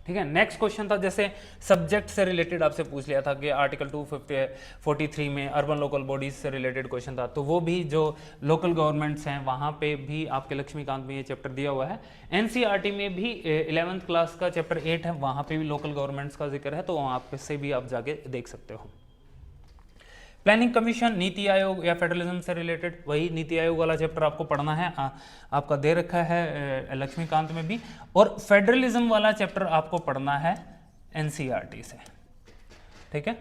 ठीक है, नेक्स्ट क्वेश्चन था जैसे सब्जेक्ट से रिलेटेड आपसे पूछ लिया था कि आर्टिकल 243 में अर्बन लोकल बॉडीज से रिलेटेड क्वेश्चन था, तो वो भी जो लोकल गवर्नमेंट्स हैं वहाँ पे भी आपके लक्ष्मीकांत में ये चैप्टर दिया हुआ है। एनसीईआरटी में भी 11th क्लास का चैप्टर 8 है, वहाँ पे भी लोकल गवर्नमेंट्स का जिक्र है, तो वहाँ पे से भी आप जाके देख सकते हो। प्लानिंग कमीशन, नीति आयोग या फेडरलिज्म से रिलेटेड, वही नीति आयोग वाला चैप्टर आपको पढ़ना है, आपका दे रखा है लक्ष्मीकांत में भी, और फेडरलिज्म वाला चैप्टर आपको पढ़ना है एनसीईआरटी से। ठीक है,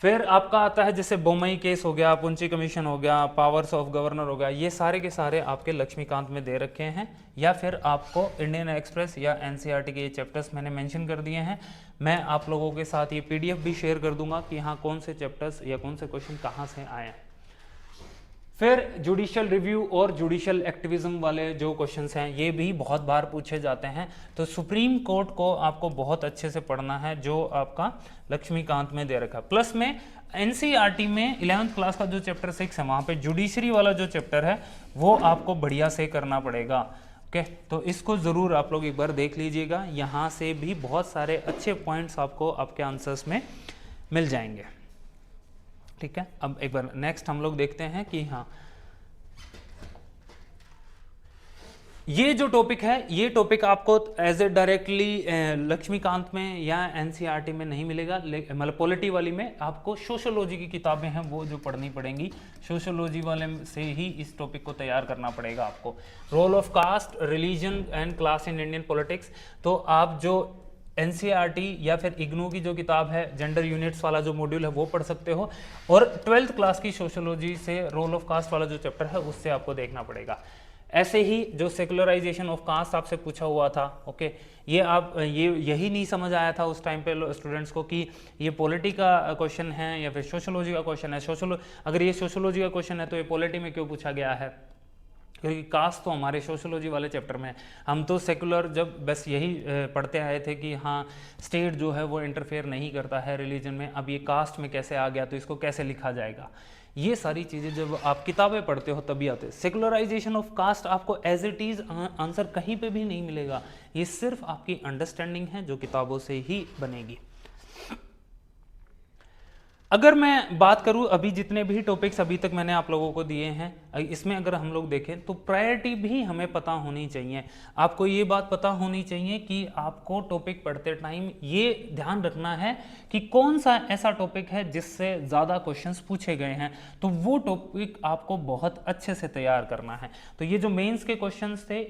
फिर आपका आता है जैसे बोमई केस हो गया, पुंची कमीशन हो गया, पावर्स ऑफ गवर्नर हो गया, ये सारे के सारे आपके लक्ष्मीकांत में दे रखे हैं, या फिर आपको इंडियन एक्सप्रेस या एनसीईआरटी के ये चैप्टर्स मैंने मेंशन कर दिए हैं। मैं आप लोगों के साथ ये पीडीएफ भी शेयर कर दूंगा कि हाँ कौन से चैप्टर्स या कौन से क्वेश्चन कहाँ से आए हैं। फिर जुडिशियल रिव्यू और जुडिशियल एक्टिविज्म वाले जो क्वेश्चंस हैं ये भी बहुत बार पूछे जाते हैं, तो सुप्रीम कोर्ट को आपको बहुत अच्छे से पढ़ना है जो आपका लक्ष्मीकांत में दे रखा है। प्लस में एनसीईआरटी में 11th क्लास का जो चैप्टर 6 है वहाँ पे जुडिशरी वाला जो चैप्टर है वो आपको बढ़िया से करना पड़ेगा। ओके, तो इसको ज़रूर आप लोग एक बार देख लीजिएगा, यहाँ से भी बहुत सारे अच्छे पॉइंट्स आपको आपके आंसर्स में मिल जाएंगे। ठीक है, अब एक बार नेक्स्ट हम लोग देखते हैं कि हाँ ये जो टॉपिक है, ये टॉपिक आपको एज ए डायरेक्टली लक्ष्मीकांत में या एनसीईआरटी में नहीं मिलेगा, मतलब पॉलिटी वाली में आपको सोशियोलॉजी की किताबें हैं वो जो पढ़नी पड़ेंगी, सोशियोलॉजी वाले से ही इस टॉपिक को तैयार करना पड़ेगा आपको। Role of caste, religion and class in Indian politics, तो आप जो एनसीईआरटी या फिर इग्नू की जो किताब है जेंडर यूनिट्स वाला जो मॉड्यूल है वो पढ़ सकते हो, और 12th क्लास की सोशियोलॉजी से रोल ऑफ कास्ट वाला जो चैप्टर है उससे आपको देखना पड़ेगा। ऐसे ही जो सेकुलराइजेशन ऑफ कास्ट आपसे पूछा हुआ था, ओके, ये आप यही नहीं समझ आया था उस टाइम पे स्टूडेंट्स को कि ये पॉलिटी का क्वेश्चन है या फिर सोशियोलॉजी का क्वेश्चन है। अगर ये सोशियोलॉजी का क्वेश्चन है तो ये पॉलिटी में क्यों पूछा गया है, क्योंकि कास्ट तो हमारे सोशियोलॉजी वाले चैप्टर में है। हम तो सेकुलर जब बस यही पढ़ते आए थे कि हाँ स्टेट जो है वो इंटरफेयर नहीं करता है रिलीजन में, अब ये कास्ट में कैसे आ गया, तो इसको कैसे लिखा जाएगा, ये सारी चीज़ें जब आप किताबें पढ़ते हो तभी आते हैं। सेकुलराइजेशन ऑफ कास्ट आपको एज इट इज़ आंसर कहीं पे भी नहीं मिलेगा, ये सिर्फ आपकी अंडरस्टैंडिंग है जो किताबों से ही बनेगी। अगर मैं बात करूं अभी जितने भी टॉपिक्स अभी तक मैंने आप लोगों को दिए हैं, इसमें अगर हम लोग देखें तो प्रायोरिटी भी हमें पता होनी चाहिए। आपको ये बात पता होनी चाहिए कि आपको टॉपिक पढ़ते टाइम ये ध्यान रखना है कि कौन सा ऐसा टॉपिक है जिससे ज़्यादा क्वेश्चंस पूछे गए हैं, तो वो टॉपिक आपको बहुत अच्छे से तैयार करना है। तो ये जो मेंस के क्वेश्चंस थे,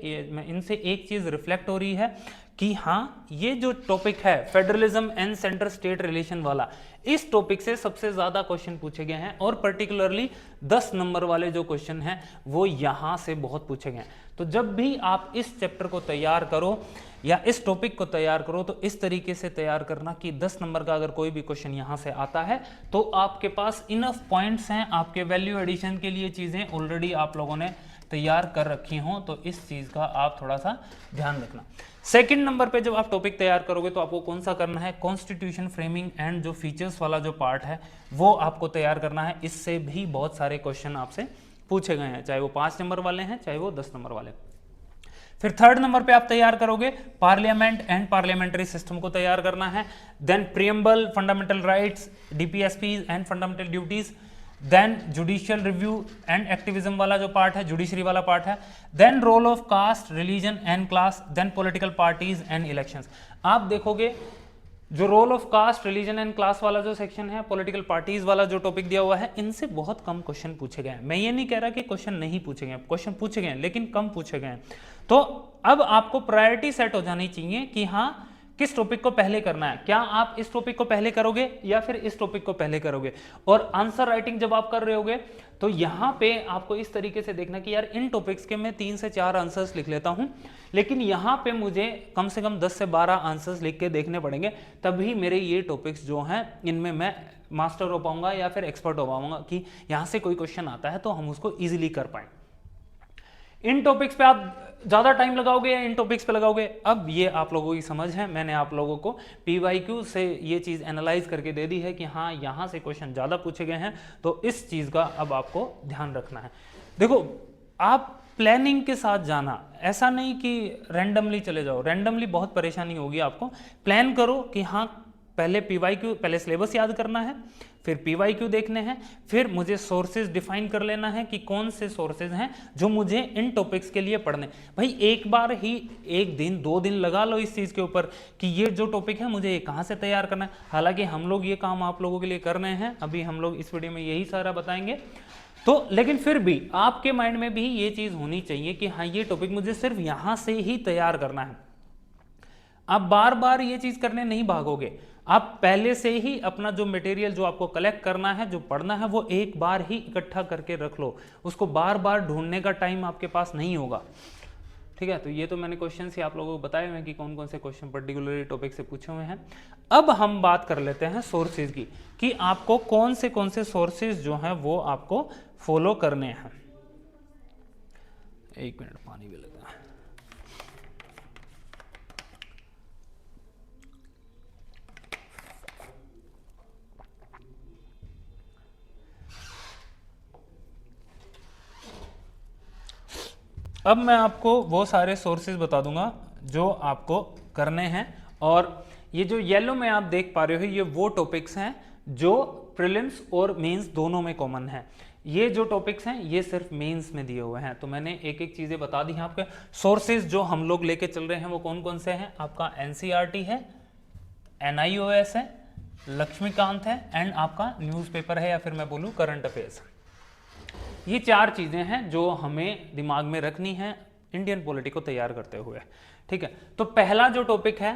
इनसे एक चीज़ रिफ्लेक्ट हो रही है कि हाँ ये जो टॉपिक है federalism and centre state relation वाला, इस टॉपिक से सबसे ज्यादा क्वेश्चन पूछे गए हैं, और पर्टिकुलरली 10 नंबर वाले जो क्वेश्चन हैं वो यहां से बहुत पूछे गए हैं। तो जब भी आप इस चैप्टर को तैयार करो या इस टॉपिक को तैयार करो तो इस तरीके से तैयार करना कि 10 नंबर का अगर कोई भी क्वेश्चन यहां से आता है तो आपके पास इनफ पॉइंट्स हैं, आपके वैल्यू एडिशन के लिए चीजें ऑलरेडी आप लोगों ने तैयार कर रखी हों, तो इस चीज का आप थोड़ा सा ध्यान रखना। सेकंड नंबर पे जब आप टॉपिक तैयार करोगे तो आपको कौन सा करना है, कॉन्स्टिट्यूशन फ्रेमिंग एंड जो फीचर्स वाला जो पार्ट है वो आपको तैयार करना है। इससे भी बहुत सारे क्वेश्चन आपसे पूछे गए हैं, चाहे वो 5 नंबर वाले हैं चाहे वो 10 नंबर वाले। फिर थर्ड नंबर पे आप तैयार करोगे पार्लियामेंट एंड पार्लियामेंट्री सिस्टम को तैयार करना है, then preamble, fundamental rights, DPSP and fundamental duties, then judicial review and activism वाला जो पार्ट है, जुडिशरी वाला पार्ट है, then role of caste, religion and class, then political parties and elections. आप देखोगे जो role of caste, religion and class वाला जो सेक्शन है, पॉलिटिकल पार्टीज वाला जो टॉपिक दिया हुआ है, इनसे बहुत कम क्वेश्चन पूछे गए हैं। मैं ये नहीं कह रहा कि क्वेश्चन नहीं पूछे गए, क्वेश्चन पूछे गए लेकिन कम पूछे गए। तो अब आपको प्रायोरिटी सेट हो जानी चाहिए कि हाँ किस टॉपिक को पहले करना है, क्या आप इस टॉपिक को पहले करोगे या फिर इस टॉपिक को पहले करोगे। और आंसर राइटिंग जब आप कर रहे होगे तो यहां पे आपको इस तरीके से देखना कि यार इन टॉपिक्स के मैं 3 से 4 आंसर्स लिख लेता हूं, लेकिन यहां पे मुझे कम से कम 10 से 12 आंसर्स लिख के देखने पड़ेंगे, तभी मेरे ये टॉपिक्स जो हैं इनमें मैं मास्टर हो पाऊंगा या फिर एक्सपर्ट हो पाऊंगा कि यहां से कोई क्वेश्चन आता है तो हम उसको ईजिली कर पाए। इन टॉपिक्स पे आप ज्यादा टाइम लगाओगे या इन टॉपिक्स पे लगाओगे, अब ये आप लोगों की समझ है। मैंने आप लोगों को पीवाईक्यू से ये चीज एनालाइज करके दे दी है कि हाँ यहां से क्वेश्चन ज्यादा पूछे गए हैं, तो इस चीज का अब आपको ध्यान रखना है। देखो आप प्लानिंग के साथ जाना, ऐसा नहीं कि रैंडमली चले जाओ, रैंडमली बहुत परेशानी होगी आपको। प्लान करो कि हाँ पहले पीवाईक्यू, पहले सिलेबस याद करना है, फिर पीवाईक्यू देखने हैं, फिर मुझे सोर्सेज डिफाइन कर लेना है कि कौन से सोर्सेज हैं जो मुझे इन टॉपिक्स के लिए पढ़ने। भाई एक बार ही 1 दिन 2 दिन लगा लो इस चीज़ के ऊपर कि ये जो टॉपिक है मुझे ये कहाँ से तैयार करना है। हालांकि हम लोग ये काम आप लोगों के लिए कर रहे हैं, अभी हम लोग इस वीडियो में यही सारा बताएंगे, तो लेकिन फिर भी आपके माइंड में भी ये चीज़ होनी चाहिए कि हाँ ये टॉपिक मुझे सिर्फ यहाँ से ही तैयार करना है। आप बार बार ये चीज़ करने नहीं भागोगे, आप पहले से ही अपना जो मटेरियल जो आपको कलेक्ट करना है, जो पढ़ना है, वो एक बार ही इकट्ठा करके रख लो, उसको बार बार ढूंढने का टाइम आपके पास नहीं होगा। ठीक है, तो ये तो मैंने क्वेश्चन ही आप लोगों को बताए हुए हैं कि कौन कौन से क्वेश्चन पर्टिकुलरली टॉपिक से पूछे हुए हैं। अब हम बात कर लेते हैं सोर्सेज की कि आपको कौन से सोर्सेज जो हैं वो आपको फॉलो करने हैं। 1 मिनट पानी भी लगा। अब मैं आपको वो सारे सोर्सेज बता दूंगा जो आपको करने हैं, और ये जो येलो में आप देख पा रहे हो ये वो टॉपिक्स हैं जो प्रीलिम्स और मेंस दोनों में कॉमन है। ये जो टॉपिक्स हैं ये सिर्फ मेंस में दिए हुए हैं, तो मैंने एक एक चीज़ें बता दी हैं आपके। सोर्सेज जो हम लोग लेके चल रहे हैं वो कौन कौन से हैं, आपका एनसीईआरटी है, एनआईओएस है, लक्ष्मीकांत है, एंड आपका न्यूज़पेपर है या फिर मैं बोलूँ करंट अफेयर्स। ये 4 चीज़ें हैं जो हमें दिमाग में रखनी है इंडियन पॉलिटी को तैयार करते हुए, ठीक है। तो पहला जो टॉपिक है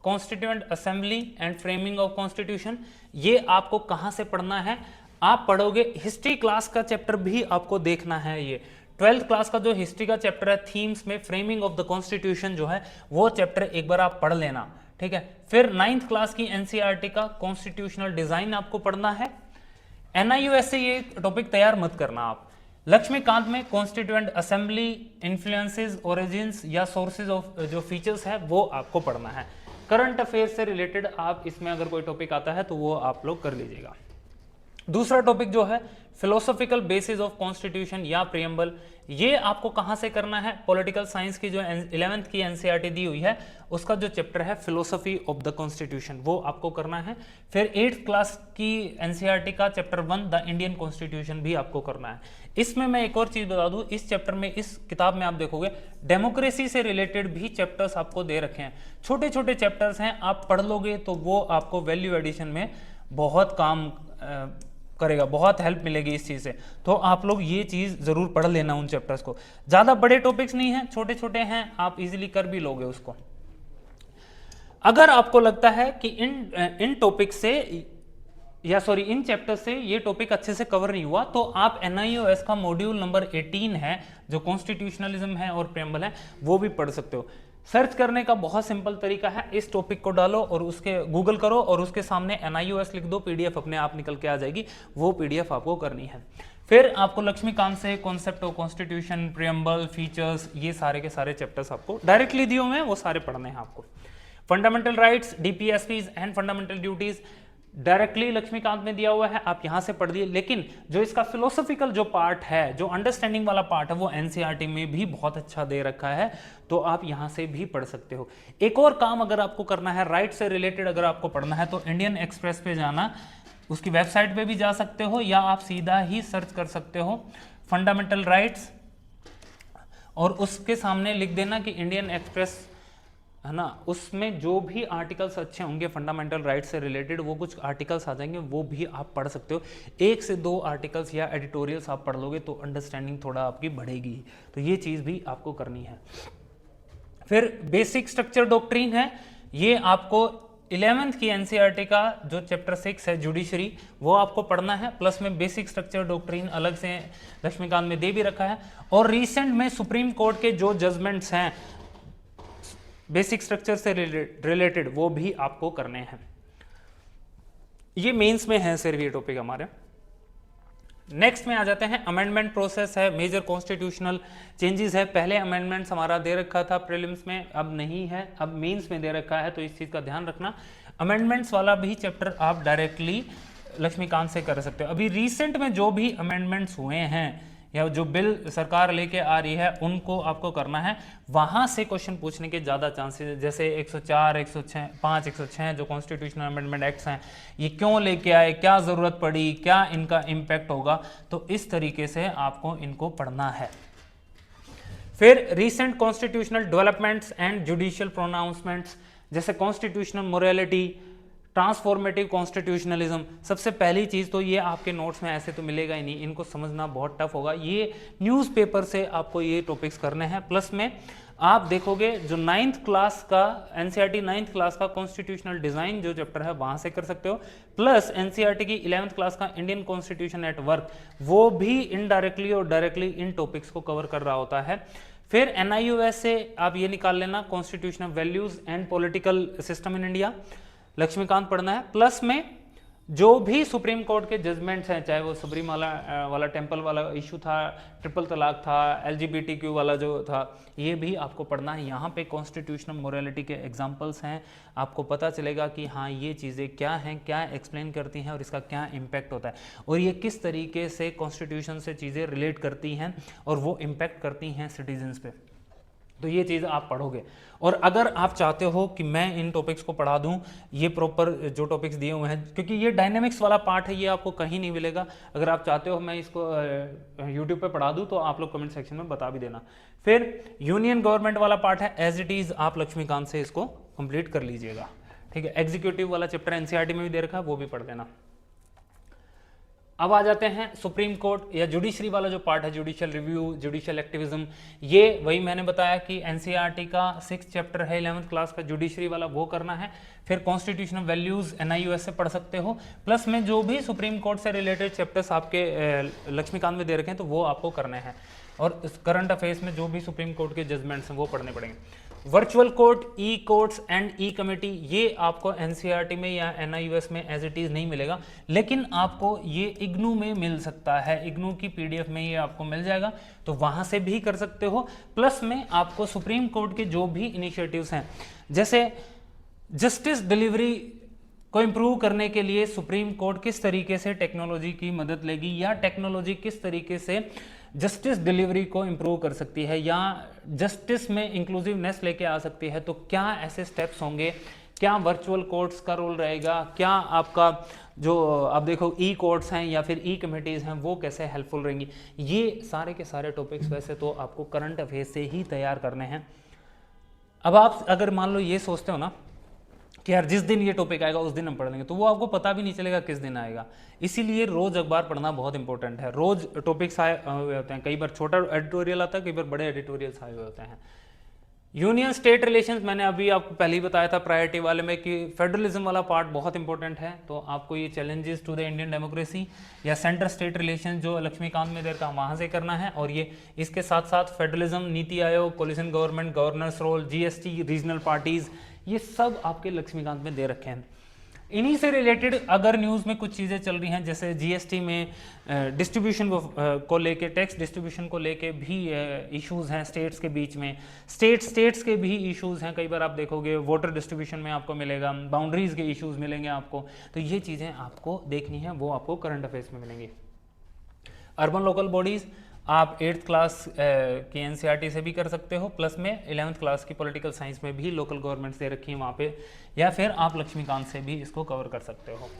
constituent assembly and framing of constitution, ये आपको कहाँ से पढ़ना है, आप पढ़ोगे हिस्ट्री क्लास का चैप्टर भी आपको देखना है। ये 12th क्लास का जो हिस्ट्री का चैप्टर है थीम्स में फ्रेमिंग ऑफ द कॉन्स्टिट्यूशन जो है वो चैप्टर एक बार आप पढ़ लेना, ठीक है। फिर 9th क्लास की एनसीईआरटी का कॉन्स्टिट्यूशनल डिजाइन आपको पढ़ना है। एनआईओएस से ये टॉपिक तैयार मत करना आप। लक्ष्मीकांत में कॉन्स्टिट्यूएंट असेंबली, इन्फ्लुएंसेस, ओरिजिन्स या सोर्सेज ऑफ जो फीचर्स है वो आपको पढ़ना है। करंट अफेयर से रिलेटेड आप इसमें अगर कोई टॉपिक आता है तो वो आप लोग कर लीजिएगा। दूसरा टॉपिक जो है फिलोसॉफिकल बेसिस ऑफ कॉन्स्टिट्यूशन या प्रियम्बल, ये आपको कहां से करना है, पॉलिटिकल साइंस की जो 11th की एनसीईआरटी दी हुई है उसका जो चैप्टर है फिलोसफी ऑफ द कॉन्स्टिट्यूशन वो आपको करना है। फिर 8th क्लास की एनसीईआरटी का चैप्टर 1 द इंडियन कॉन्स्टिट्यूशन भी आपको करना है। इसमें मैं एक और चीज बता दूं, इस चैप्टर में, इस किताब में आप देखोगे डेमोक्रेसी से रिलेटेड भी चैप्टर्स आपको दे रखे हैं। छोटे छोटे चैप्टर्स हैं, आप पढ़ लोगे तो वो आपको वैल्यू एडिशन में बहुत काम करेगा, बहुत हेल्प मिलेगी इस चीज से। तो आप लोग ये चीज जरूर पढ़ लेना उन चैप्टर्स को। ज्यादा बड़े टॉपिक्स नहीं हैं, छोटे छोटे हैं, आप इजीली कर भी लोगे उसको। अगर आपको लगता है कि इन टॉपिक से या सॉरी इन चैप्टर से ये टॉपिक अच्छे से कवर नहीं हुआ तो आप एनआईओएस का मॉड्यूल नंबर 18 है जो कॉन्स्टिट्यूशनलिज्म है और प्रेम्बल है वो भी पढ़ सकते हो। सर्च करने का बहुत सिंपल तरीका है, इस टॉपिक को डालो और उसके गूगल करो और उसके सामने एनआईओएस लिख दो, पीडीएफ अपने आप निकल के आ जाएगी, वो पीडीएफ आपको करनी है। फिर आपको लक्ष्मीकांत से concept of constitution, preamble, features, ये सारे के सारे चैप्टर्स आपको डायरेक्टली दिए हुए हैं, वो सारे पढ़ने हैं आपको। Fundamental rights, DPSPs and fundamental duties directly Laxmikanth में दिया हुआ है, आप यहां से पढ़ दिए। लेकिन जो इसका फिलोसॉफिकल जो पार्ट है, जो अंडरस्टैंडिंग वाला पार्ट है, वो एनसीईआरटी में भी बहुत अच्छा दे रखा है, तो आप यहां से भी पढ़ सकते हो। एक और काम अगर आपको करना है राइट से रिलेटेड, अगर आपको पढ़ना है तो इंडियन एक्सप्रेस पे जाना, उसकी वेबसाइट पे भी जा सकते हो या आप सीधा ही सर्च कर सकते हो फंडामेंटल राइट्स और उसके सामने लिख देना कि इंडियन एक्सप्रेस, है ना। उसमें जो भी आर्टिकल्स अच्छे होंगे फंडामेंटल राइट्स से रिलेटेड, वो कुछ आर्टिकल्स आ जाएंगे, वो भी आप पढ़ सकते हो। 1 से 2 आर्टिकल्स या एडिटोरियल्स आप पढ़ लोगे तो अंडरस्टैंडिंग थोड़ा आपकी बढ़ेगी, तो ये चीज़ भी आपको करनी है। फिर बेसिक स्ट्रक्चर डॉक्ट्रिन है, ये आपको 11th की एनसीईआरटी का जो चैप्टर 6 है जुडिशरी, वो आपको पढ़ना है। प्लस में बेसिक स्ट्रक्चर डॉक्ट्रिन अलग से लक्ष्मीकांत में दे भी रखा है। और रिसेंट में सुप्रीम कोर्ट के जो जजमेंट्स हैं बेसिक स्ट्रक्चर से रिलेटेड, वो भी आपको करने हैं। ये मेंस में है सिर्फ ये टॉपिक हमारे। नेक्स्ट में आ जाते हैं, अमेंडमेंट प्रोसेस है, मेजर कॉन्स्टिट्यूशनल चेंजेस है। पहले अमेंडमेंट्स हमारा दे रखा था प्रीलिम्स में, अब नहीं है, अब मेंस में दे रखा है, तो इस चीज का ध्यान रखना। अमेंडमेंट्स वाला भी चैप्टर आप डायरेक्टली लक्ष्मीकांत से कर सकते हो। अभी रिसेंट में जो भी अमेंडमेंट्स हुए हैं या जो बिल सरकार लेके आ रही है उनको आपको करना है, वहां से क्वेश्चन पूछने के ज़्यादा चांसेस है। जैसे 104, 106, 5, 106 जो कॉन्स्टिट्यूशनल अमेंडमेंट एक्ट्स हैं, ये क्यों लेके आए, क्या ज़रूरत पड़ी, क्या इनका इम्पैक्ट होगा, तो इस तरीके से आपको इनको पढ़ना है। फिर recent constitutional developments and judicial pronouncements, जैसे कॉन्स्टिट्यूशनल मोरालिटी, ट्रांसफॉर्मेटिव कॉन्स्टिट्यूशनलिज्म। सबसे पहली चीज़ तो ये आपके नोट्स में ऐसे तो मिलेगा ही नहीं, इनको समझना बहुत टफ होगा, ये न्यूज़पेपर से आपको ये टॉपिक्स करने हैं। प्लस में आप देखोगे जो 9th क्लास का एनसीईआरटी 9th क्लास का कॉन्स्टिट्यूशनल डिज़ाइन जो चैप्टर है वहाँ से कर सकते हो। प्लस एनसीईआरटी की 11th क्लास का इंडियन कॉन्स्टिट्यूशन एट वर्क, वो भी इनडायरेक्टली और डायरेक्टली इन टॉपिक्स को कवर कर रहा होता है। फिर एनआईओएस से आप ये निकाल लेना constitutional values and political system in India, Laxmikanth पढ़ना है। प्लस में जो भी सुप्रीम कोर्ट के जजमेंट्स हैं, चाहे वो सबरीम वाला टेम्पल वाला इशू था, ट्रिपल तलाक था, एलजीबीटीक्यू वाला जो था, ये भी आपको पढ़ना है। यहाँ पे कॉन्स्टिट्यूशनल मोरालिटी के एग्जांपल्स हैं, आपको पता चलेगा कि हाँ ये चीज़ें क्या हैं, क्या एक्सप्लेन करती हैं और इसका क्या इम्पैक्ट होता है और ये किस तरीके से कॉन्स्टिट्यूशन से चीज़ें रिलेट करती हैं और वो इम्पैक्ट करती हैं सिटीजन्स पे। तो ये चीज़ आप पढ़ोगे। और अगर आप चाहते हो कि मैं इन टॉपिक्स को पढ़ा दूं, ये प्रॉपर जो टॉपिक्स दिए हुए हैं, क्योंकि ये डायनेमिक्स वाला पार्ट है, ये आपको कहीं नहीं मिलेगा। अगर आप चाहते हो मैं इसको यूट्यूब पे पढ़ा दूं तो आप लोग कमेंट सेक्शन में बता भी देना। फिर यूनियन गवर्नमेंट वाला पार्ट है, एज इट इज़ आप लक्ष्मीकांत से इसको कंप्लीट कर लीजिएगा, ठीक है। एग्जीक्यूटिव वाला चैप्टर एनसीईआरटी में भी दे रखा है, वो भी पढ़ लेना। अब आ जाते हैं सुप्रीम कोर्ट या जुडिशरी वाला जो पार्ट है, जुडिशियल रिव्यू, जुडिशियल एक्टिविज्म। ये वही मैंने बताया कि एनसीईआरटी का 6th चैप्टर है 11th क्लास का, जुडिशरी वाला, वो करना है। फिर कॉन्स्टिट्यूशनल वैल्यूज एनआईयूएस से पढ़ सकते हो, प्लस में जो भी सुप्रीम कोर्ट से रिलेटेड चैप्टर्स आपके लक्ष्मीकांत में दे रखे हैं तो वो आपको करने हैं। और करंट अफेयर्स में जो भी सुप्रीम कोर्ट के जजमेंट्स हैं वो पढ़ने पड़ेंगे। Virtual court, E courts and E committee, ये आपको एनसीईआरटी में या एनआईयूएस में एज इट इज़ नहीं मिलेगा, लेकिन आपको ये इग्नू में मिल सकता है। इग्नू की पीडीएफ में ये आपको मिल जाएगा, तो वहाँ से भी कर सकते हो। प्लस में आपको सुप्रीम कोर्ट के जो भी इनिशिएटिव्स हैं, जैसे जस्टिस डिलीवरी को इम्प्रूव करने के लिए सुप्रीम कोर्ट किस तरीके से टेक्नोलॉजी की मदद लेगी, या टेक्नोलॉजी किस तरीके से जस्टिस डिलीवरी को इम्प्रूव कर सकती है, या जस्टिस में इंक्लूसिवनेस लेके आ सकती है, तो क्या ऐसे स्टेप्स होंगे, क्या वर्चुअल कोर्ट्स का रोल रहेगा, क्या आपका जो आप देखो ई कोर्ट्स हैं या फिर ई कमेटीज़ हैं वो कैसे हेल्पफुल रहेंगी। ये सारे के सारे टॉपिक्स वैसे तो आपको करंट अफेयर से ही तैयार करने हैं। अब आप अगर मान लो ये सोचते हो ना कि यार जिस दिन ये टॉपिक आएगा उस दिन हम पढ़ लेंगे, तो वो आपको पता भी नहीं चलेगा किस दिन आएगा। इसीलिए रोज अखबार पढ़ना बहुत इंपॉर्टेंट है। रोज टॉपिक्स आए हुए होते हैं, कई बार छोटा एडिटोरियल आता है, कई बार बड़े एडिटोरियल्स आए हुए होते हैं। यूनियन स्टेट रिलेशंस, मैंने अभी आपको पहले ही बताया था प्रायोरिटी वाले में कि फेडरलिज्म वाला पार्ट बहुत इंपॉर्टेंट है। तो आपको ये challenges to the Indian democracy या सेंटर स्टेट रिलेशन जो लक्ष्मीकांत में देर का वहाँ से करना है, और ये इसके साथ साथ federalism, NITI Aayog, coalition government, governors role, GST, regional parties, ये सब आपके लक्ष्मीकांत में दे रखे हैं। इन्हीं से रिलेटेड अगर न्यूज़ में कुछ चीज़ें चल रही हैं, जैसे जीएसटी में डिस्ट्रीब्यूशन को लेके, टैक्स डिस्ट्रीब्यूशन को लेके भी इश्यूज़ हैं स्टेट्स के बीच में, स्टेट्स के भी इश्यूज़ हैं। कई बार आप देखोगे वोटर डिस्ट्रीब्यूशन में आपको मिलेगा, बाउंड्रीज़ के इश्यूज़ मिलेंगे आपको, तो ये चीज़ें आपको देखनी है, वो आपको करंट अफेयर्स में मिलेंगी। अर्बन लोकल बॉडीज़ आप 8th क्लास की एनसीईआरटी से भी कर सकते हो, प्लस में 11th क्लास की पॉलिटिकल साइंस में भी लोकल गवर्नमेंट्स दे रखी हैं वहाँ पे, या फिर आप लक्ष्मीकांत से भी इसको कवर कर सकते हो।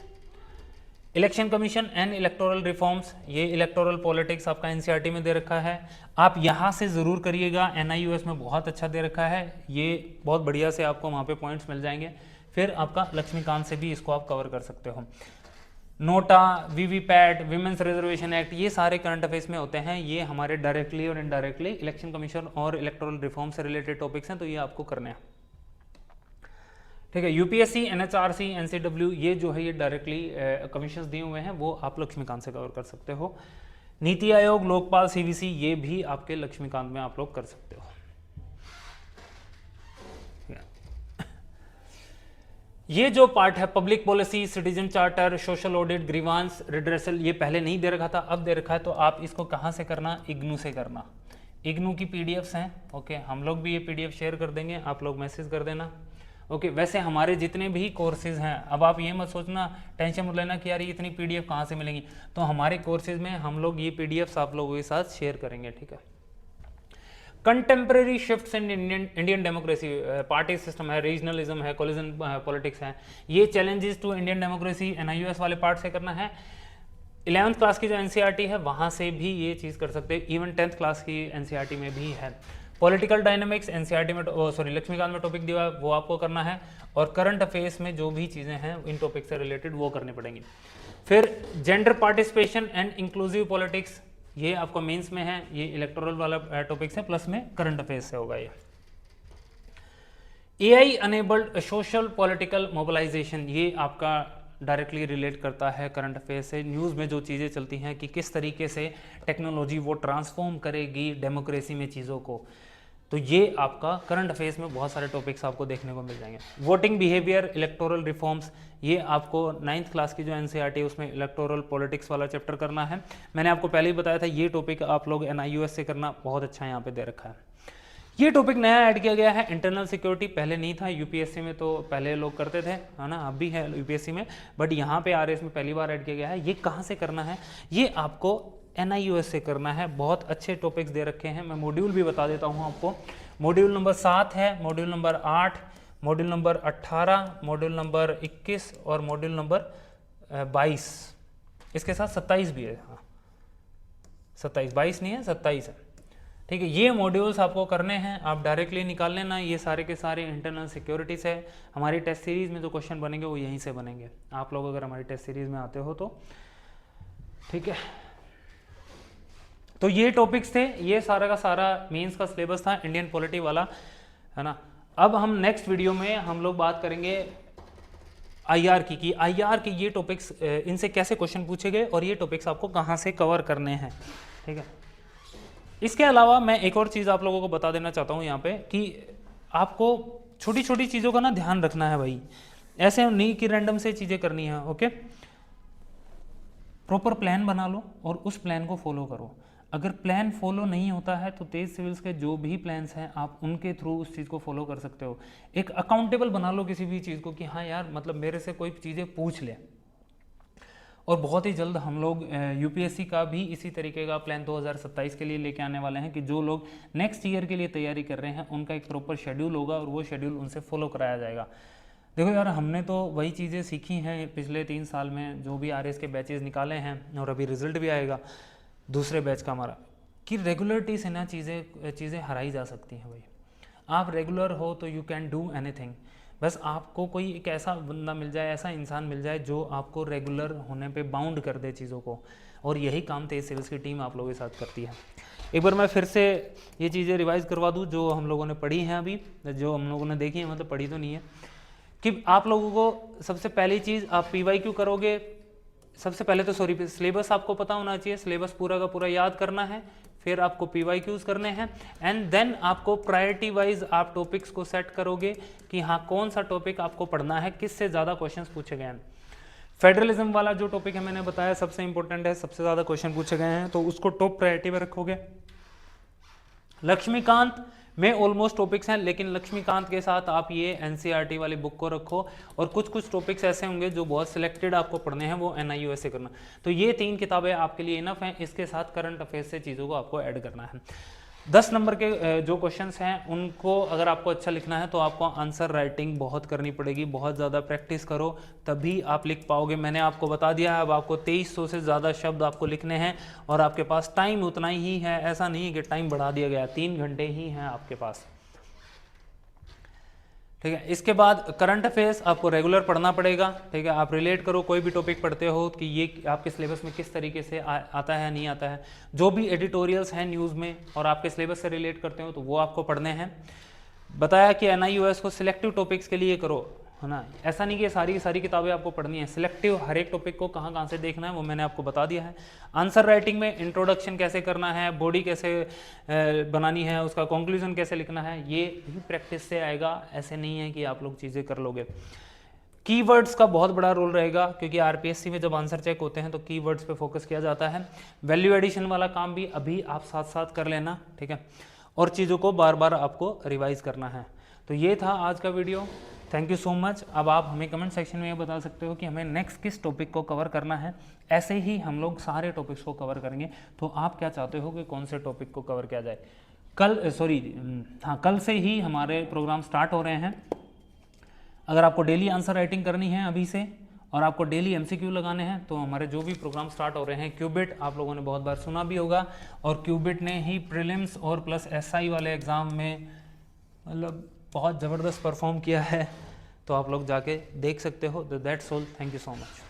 Election commission and electoral reforms, ये इलेक्टोरल पॉलिटिक्स आपका एनसीईआरटी में दे रखा है, आप यहाँ से ज़रूर करिएगा। एनआईयूएस में बहुत अच्छा दे रखा है, ये बहुत बढ़िया से आपको वहाँ पे पॉइंट्स मिल जाएंगे। फिर आपका लक्ष्मीकांत से भी इसको आप कवर कर सकते हो। NOTA, VVPAT, women's reservation act, ये सारे करंट अफेयर्स में होते हैं। ये हमारे डायरेक्टली और इनडायरेक्टली इलेक्शन कमीशन और इलेक्टोरल रिफॉर्म से रिलेटेड टॉपिक्स हैं, तो ये आपको करने हैं, ठीक है। यूपीएससी, एनएचआरसी, एनसीडब्ल्यू, ये जो है ये डायरेक्टली कमीशंस दिए हुए हैं, वो आप लक्ष्मीकांत से कवर कर सकते हो। नीति आयोग, लोकपाल, सीवीसी, ये भी आपके लक्ष्मीकांत में आप लोग कर सकते हो। ये जो पार्ट है public policy, citizen charter, social audit, grievance redressal, ये पहले नहीं दे रखा था, अब दे रखा है। तो आप इसको कहाँ से करना, इग्नू से करना। इग्नू की पीडीएफ्स हैं, ओके, हम लोग भी ये पीडीएफ शेयर कर देंगे, आप लोग मैसेज कर देना, ओके। वैसे हमारे जितने भी कोर्सेज हैं, अब आप ये मत सोचना, टेंशन मत लेना कि यार ये इतनी पीडीएफ कहाँ से मिलेंगी, तो हमारे कोर्सेज में हम लोग ये पीडीएफ्स आप लोगों के साथ शेयर करेंगे, ठीक है। Contemporary shifts in Indian democracy, party system है, रीजनलिज्म है, कोलिजन पॉलिटिक्स है, ये challenges to Indian democracy NIUS वाले पार्ट से करना है। 11th क्लास की जो एनसीईआरटी है वहाँ से भी ये चीज़ कर सकते हैं, इवन 10th क्लास की एनसीईआरटी में भी है। पॉलिटिकल डायनामिक्स एनसीईआरटी में, सॉरी लक्ष्मीकांत में टॉपिक दिया वो आपको करना है, और करंट अफेयर्स में जो भी चीज़ें हैं इन टॉपिक से रिलेटेड वो करनी पड़ेंगी। फिर gender participation and inclusive politics, ये आपको मेंस में है, ये इलेक्टोरल वाला टॉपिक्स है, प्लस में करंट अफेयर्स से होगा ये। AI enabled social political mobilisation, ये आपका डायरेक्टली रिलेट करता है करंट अफेयर से। न्यूज़ में जो चीज़ें चलती हैं कि किस तरीके से टेक्नोलॉजी वो ट्रांसफॉर्म करेगी डेमोक्रेसी में चीज़ों को, तो ये आपका करंट अफेयर्स में बहुत सारे टॉपिक्स आपको देखने को मिल जाएंगे। वोटिंग बिहेवियर, इलेक्टोरल रिफॉर्म्स, ये आपको 9th क्लास की जो एनसीईआरटी है उसमें इलेक्टोरल पॉलिटिक्स वाला चैप्टर करना है। मैंने आपको पहले ही बताया था ये टॉपिक आप लोग एनआईयूएस से करना, बहुत अच्छा यहाँ पे दे रखा है। ये टॉपिक नया ऐड किया गया है, इंटरनल सिक्योरिटी, पहले नहीं था यूपीएससी में, तो पहले लोग करते थे, है ना, अब भी है यूपीएससी में, बट यहाँ पे आरएस में पहली बार ऐड किया गया है। ये कहाँ से करना है, ये आपको NIOS से करना है। बहुत अच्छे टॉपिक्स दे रखे हैं, मैं मॉड्यूल भी बता देता हूँ आपको। मॉड्यूल नंबर 7 है, module number 8, module number 18, module number 21 और मॉड्यूल नंबर 22, इसके साथ 27 भी है। हाँ 27, 22 नहीं है, 27 है। ठीक है, ये मॉड्यूल्स आपको करने हैं, आप डायरेक्टली निकाल लेना। ये सारे के सारे इंटरनल सिक्योरिटीज़ है। हमारी टेस्ट सीरीज़ में जो क्वेश्चन बनेंगे वो यहीं से बनेंगे, आप लोग अगर हमारी टेस्ट सीरीज़ में आते हो तो। ठीक है, तो ये टॉपिक्स थे, ये सारा का सारा मेंस का सिलेबस था इंडियन पॉलिटी वाला, है ना। अब हम नेक्स्ट वीडियो में हम लोग बात करेंगे IR की, कि IR के ये टॉपिक्स, इनसे कैसे क्वेश्चन पूछे गए और ये टॉपिक्स आपको कहाँ से कवर करने हैं। ठीक है, इसके अलावा मैं एक और चीज़ आप लोगों को बता देना चाहता हूँ यहाँ पे, कि आपको छोटी छोटी चीज़ों का ना ध्यान रखना है भाई, ऐसे नहीं कि रैंडम से चीज़ें करनी है। ओके, प्रॉपर प्लान बना लो और उस प्लान को फॉलो करो। अगर प्लान फॉलो नहीं होता है तो तेज सिविल्स के जो भी प्लान्स हैं आप उनके थ्रू उस चीज़ को फॉलो कर सकते हो। एक अकाउंटेबल बना लो किसी भी चीज़ को, कि हाँ यार मतलब मेरे से कोई चीज़ें पूछ ले। और बहुत ही जल्द हम लोग UPSC का भी इसी तरीके का प्लान 2027 के लिए लेके आने वाले हैं, कि जो लोग नेक्स्ट ईयर के लिए तैयारी कर रहे हैं उनका एक प्रॉपर शेड्यूल होगा और वो शेड्यूल उनसे फॉलो कराया जाएगा। देखो यार, हमने तो वही चीज़ें सीखी हैं पिछले 3 साल में, जो भी RS के बैचेस निकाले हैं, और अभी रिजल्ट भी आएगा दूसरे बैच का हमारा, कि रेगुलरिटी से ना चीज़ें हराई जा सकती हैं भाई। आप रेगुलर हो तो यू कैन डू एनीथिंग। बस आपको कोई एक ऐसा बंदा मिल जाए, ऐसा इंसान मिल जाए जो आपको रेगुलर होने पे बाउंड कर दे चीज़ों को, और यही काम तेज सिविल्स की टीम आप लोगों के साथ करती है। एक बार मैं फिर से ये चीज़ें रिवाइज़ करवा दूँ जो हम लोगों ने पढ़ी हैं अभी, जो हम लोगों ने देखी है, मतलब पढ़ी तो नहीं है, कि आप लोगों को सबसे पहली चीज़ आप PYQ करोगे। सबसे पहले तो सिलेबस आपको पता होना चाहिए, सिलेबस पूरा का पूरा याद करना है, फिर आपको PYQs करने हैं, एंड देन आपको प्रायोरिटी वाइज आप टॉपिक्स को सेट करोगे कि हाँ कौन सा टॉपिक आपको पढ़ना है, किससे ज़्यादा क्वेश्चंस पूछे गए हैं। फेडरलिज्म वाला जो टॉपिक है मैंने बताया सबसे इंपॉर्टेंट है, सबसे ज़्यादा क्वेश्चन पूछे गए हैं, तो उसको टॉप प्रायोरिटी में रखोगे। लक्ष्मीकांत में ऑलमोस्ट टॉपिक्स हैं, लेकिन लक्ष्मीकांत के साथ आप ये NCERT वाली बुक को रखो, और कुछ कुछ टॉपिक्स ऐसे होंगे जो बहुत सिलेक्टेड आपको पढ़ने हैं, वो NIOS से करना। तो ये 3 किताबें आपके लिए इनफ हैं। इसके साथ करंट अफेयर्स से चीज़ों को आपको ऐड करना है। 10 नंबर के जो क्वेश्चंस हैं उनको अगर आपको अच्छा लिखना है तो आपको आंसर राइटिंग बहुत करनी पड़ेगी, बहुत ज़्यादा प्रैक्टिस करो तभी आप लिख पाओगे। मैंने आपको बता दिया है, अब आपको 2300 से ज़्यादा शब्द आपको लिखने हैं, और आपके पास टाइम उतना ही है, ऐसा नहीं कि टाइम बढ़ा दिया गया, 3 घंटे ही हैं आपके पास। ठीक है, इसके बाद करंट अफेयर्स आपको रेगुलर पढ़ना पड़ेगा। ठीक है, आप रिलेट करो, कोई भी टॉपिक पढ़ते हो कि ये आपके सिलेबस में किस तरीके से आता है नहीं आता है। जो भी एडिटोरियल्स हैं न्यूज़ में और आपके सिलेबस से रिलेट करते हो तो वो आपको पढ़ने हैं। बताया कि NIOS को सिलेक्टिव टॉपिक्स के लिए करो, है ना। ऐसा नहीं कि सारी की सारी किताबें आपको पढ़नी है, सिलेक्टिव हर एक टॉपिक को कहाँ कहाँ से देखना है वो मैंने आपको बता दिया है। आंसर राइटिंग में इंट्रोडक्शन कैसे करना है, बॉडी कैसे बनानी है, उसका कंक्लूजन कैसे लिखना है, ये भी प्रैक्टिस से आएगा, ऐसे नहीं है कि आप लोग चीज़ें कर लोगे। कीवर्ड्स का बहुत बड़ा रोल रहेगा, क्योंकि RPSC में जब आंसर चेक होते हैं तो कीवर्ड्स पे फोकस किया जाता है। वैल्यू एडिशन वाला काम भी अभी आप साथ साथ कर लेना, ठीक है, और चीज़ों को बार बार आपको रिवाइज करना है। तो ये था आज का video, thank you so much. अब आप हमें कमेंट सेक्शन में ये बता सकते हो कि हमें नेक्स्ट किस टॉपिक को कवर करना है। ऐसे ही हम लोग सारे टॉपिक्स को कवर करेंगे, तो आप क्या चाहते हो कि कौन से टॉपिक को कवर किया जाए। कल से ही हमारे प्रोग्राम स्टार्ट हो रहे हैं। अगर आपको डेली आंसर राइटिंग करनी है अभी से और आपको डेली MCQ लगाने हैं तो हमारे जो भी प्रोग्राम स्टार्ट हो रहे हैं, क्यूबिट आप लोगों ने बहुत बार सुना भी होगा, और क्यूबिट ने ही प्रीलिम्स और प्लस SI वाले एग्ज़ाम में मतलब बहुत ज़बरदस्त परफॉर्म किया है, तो आप लोग जाके देख सकते हो। That's all, thank you so much.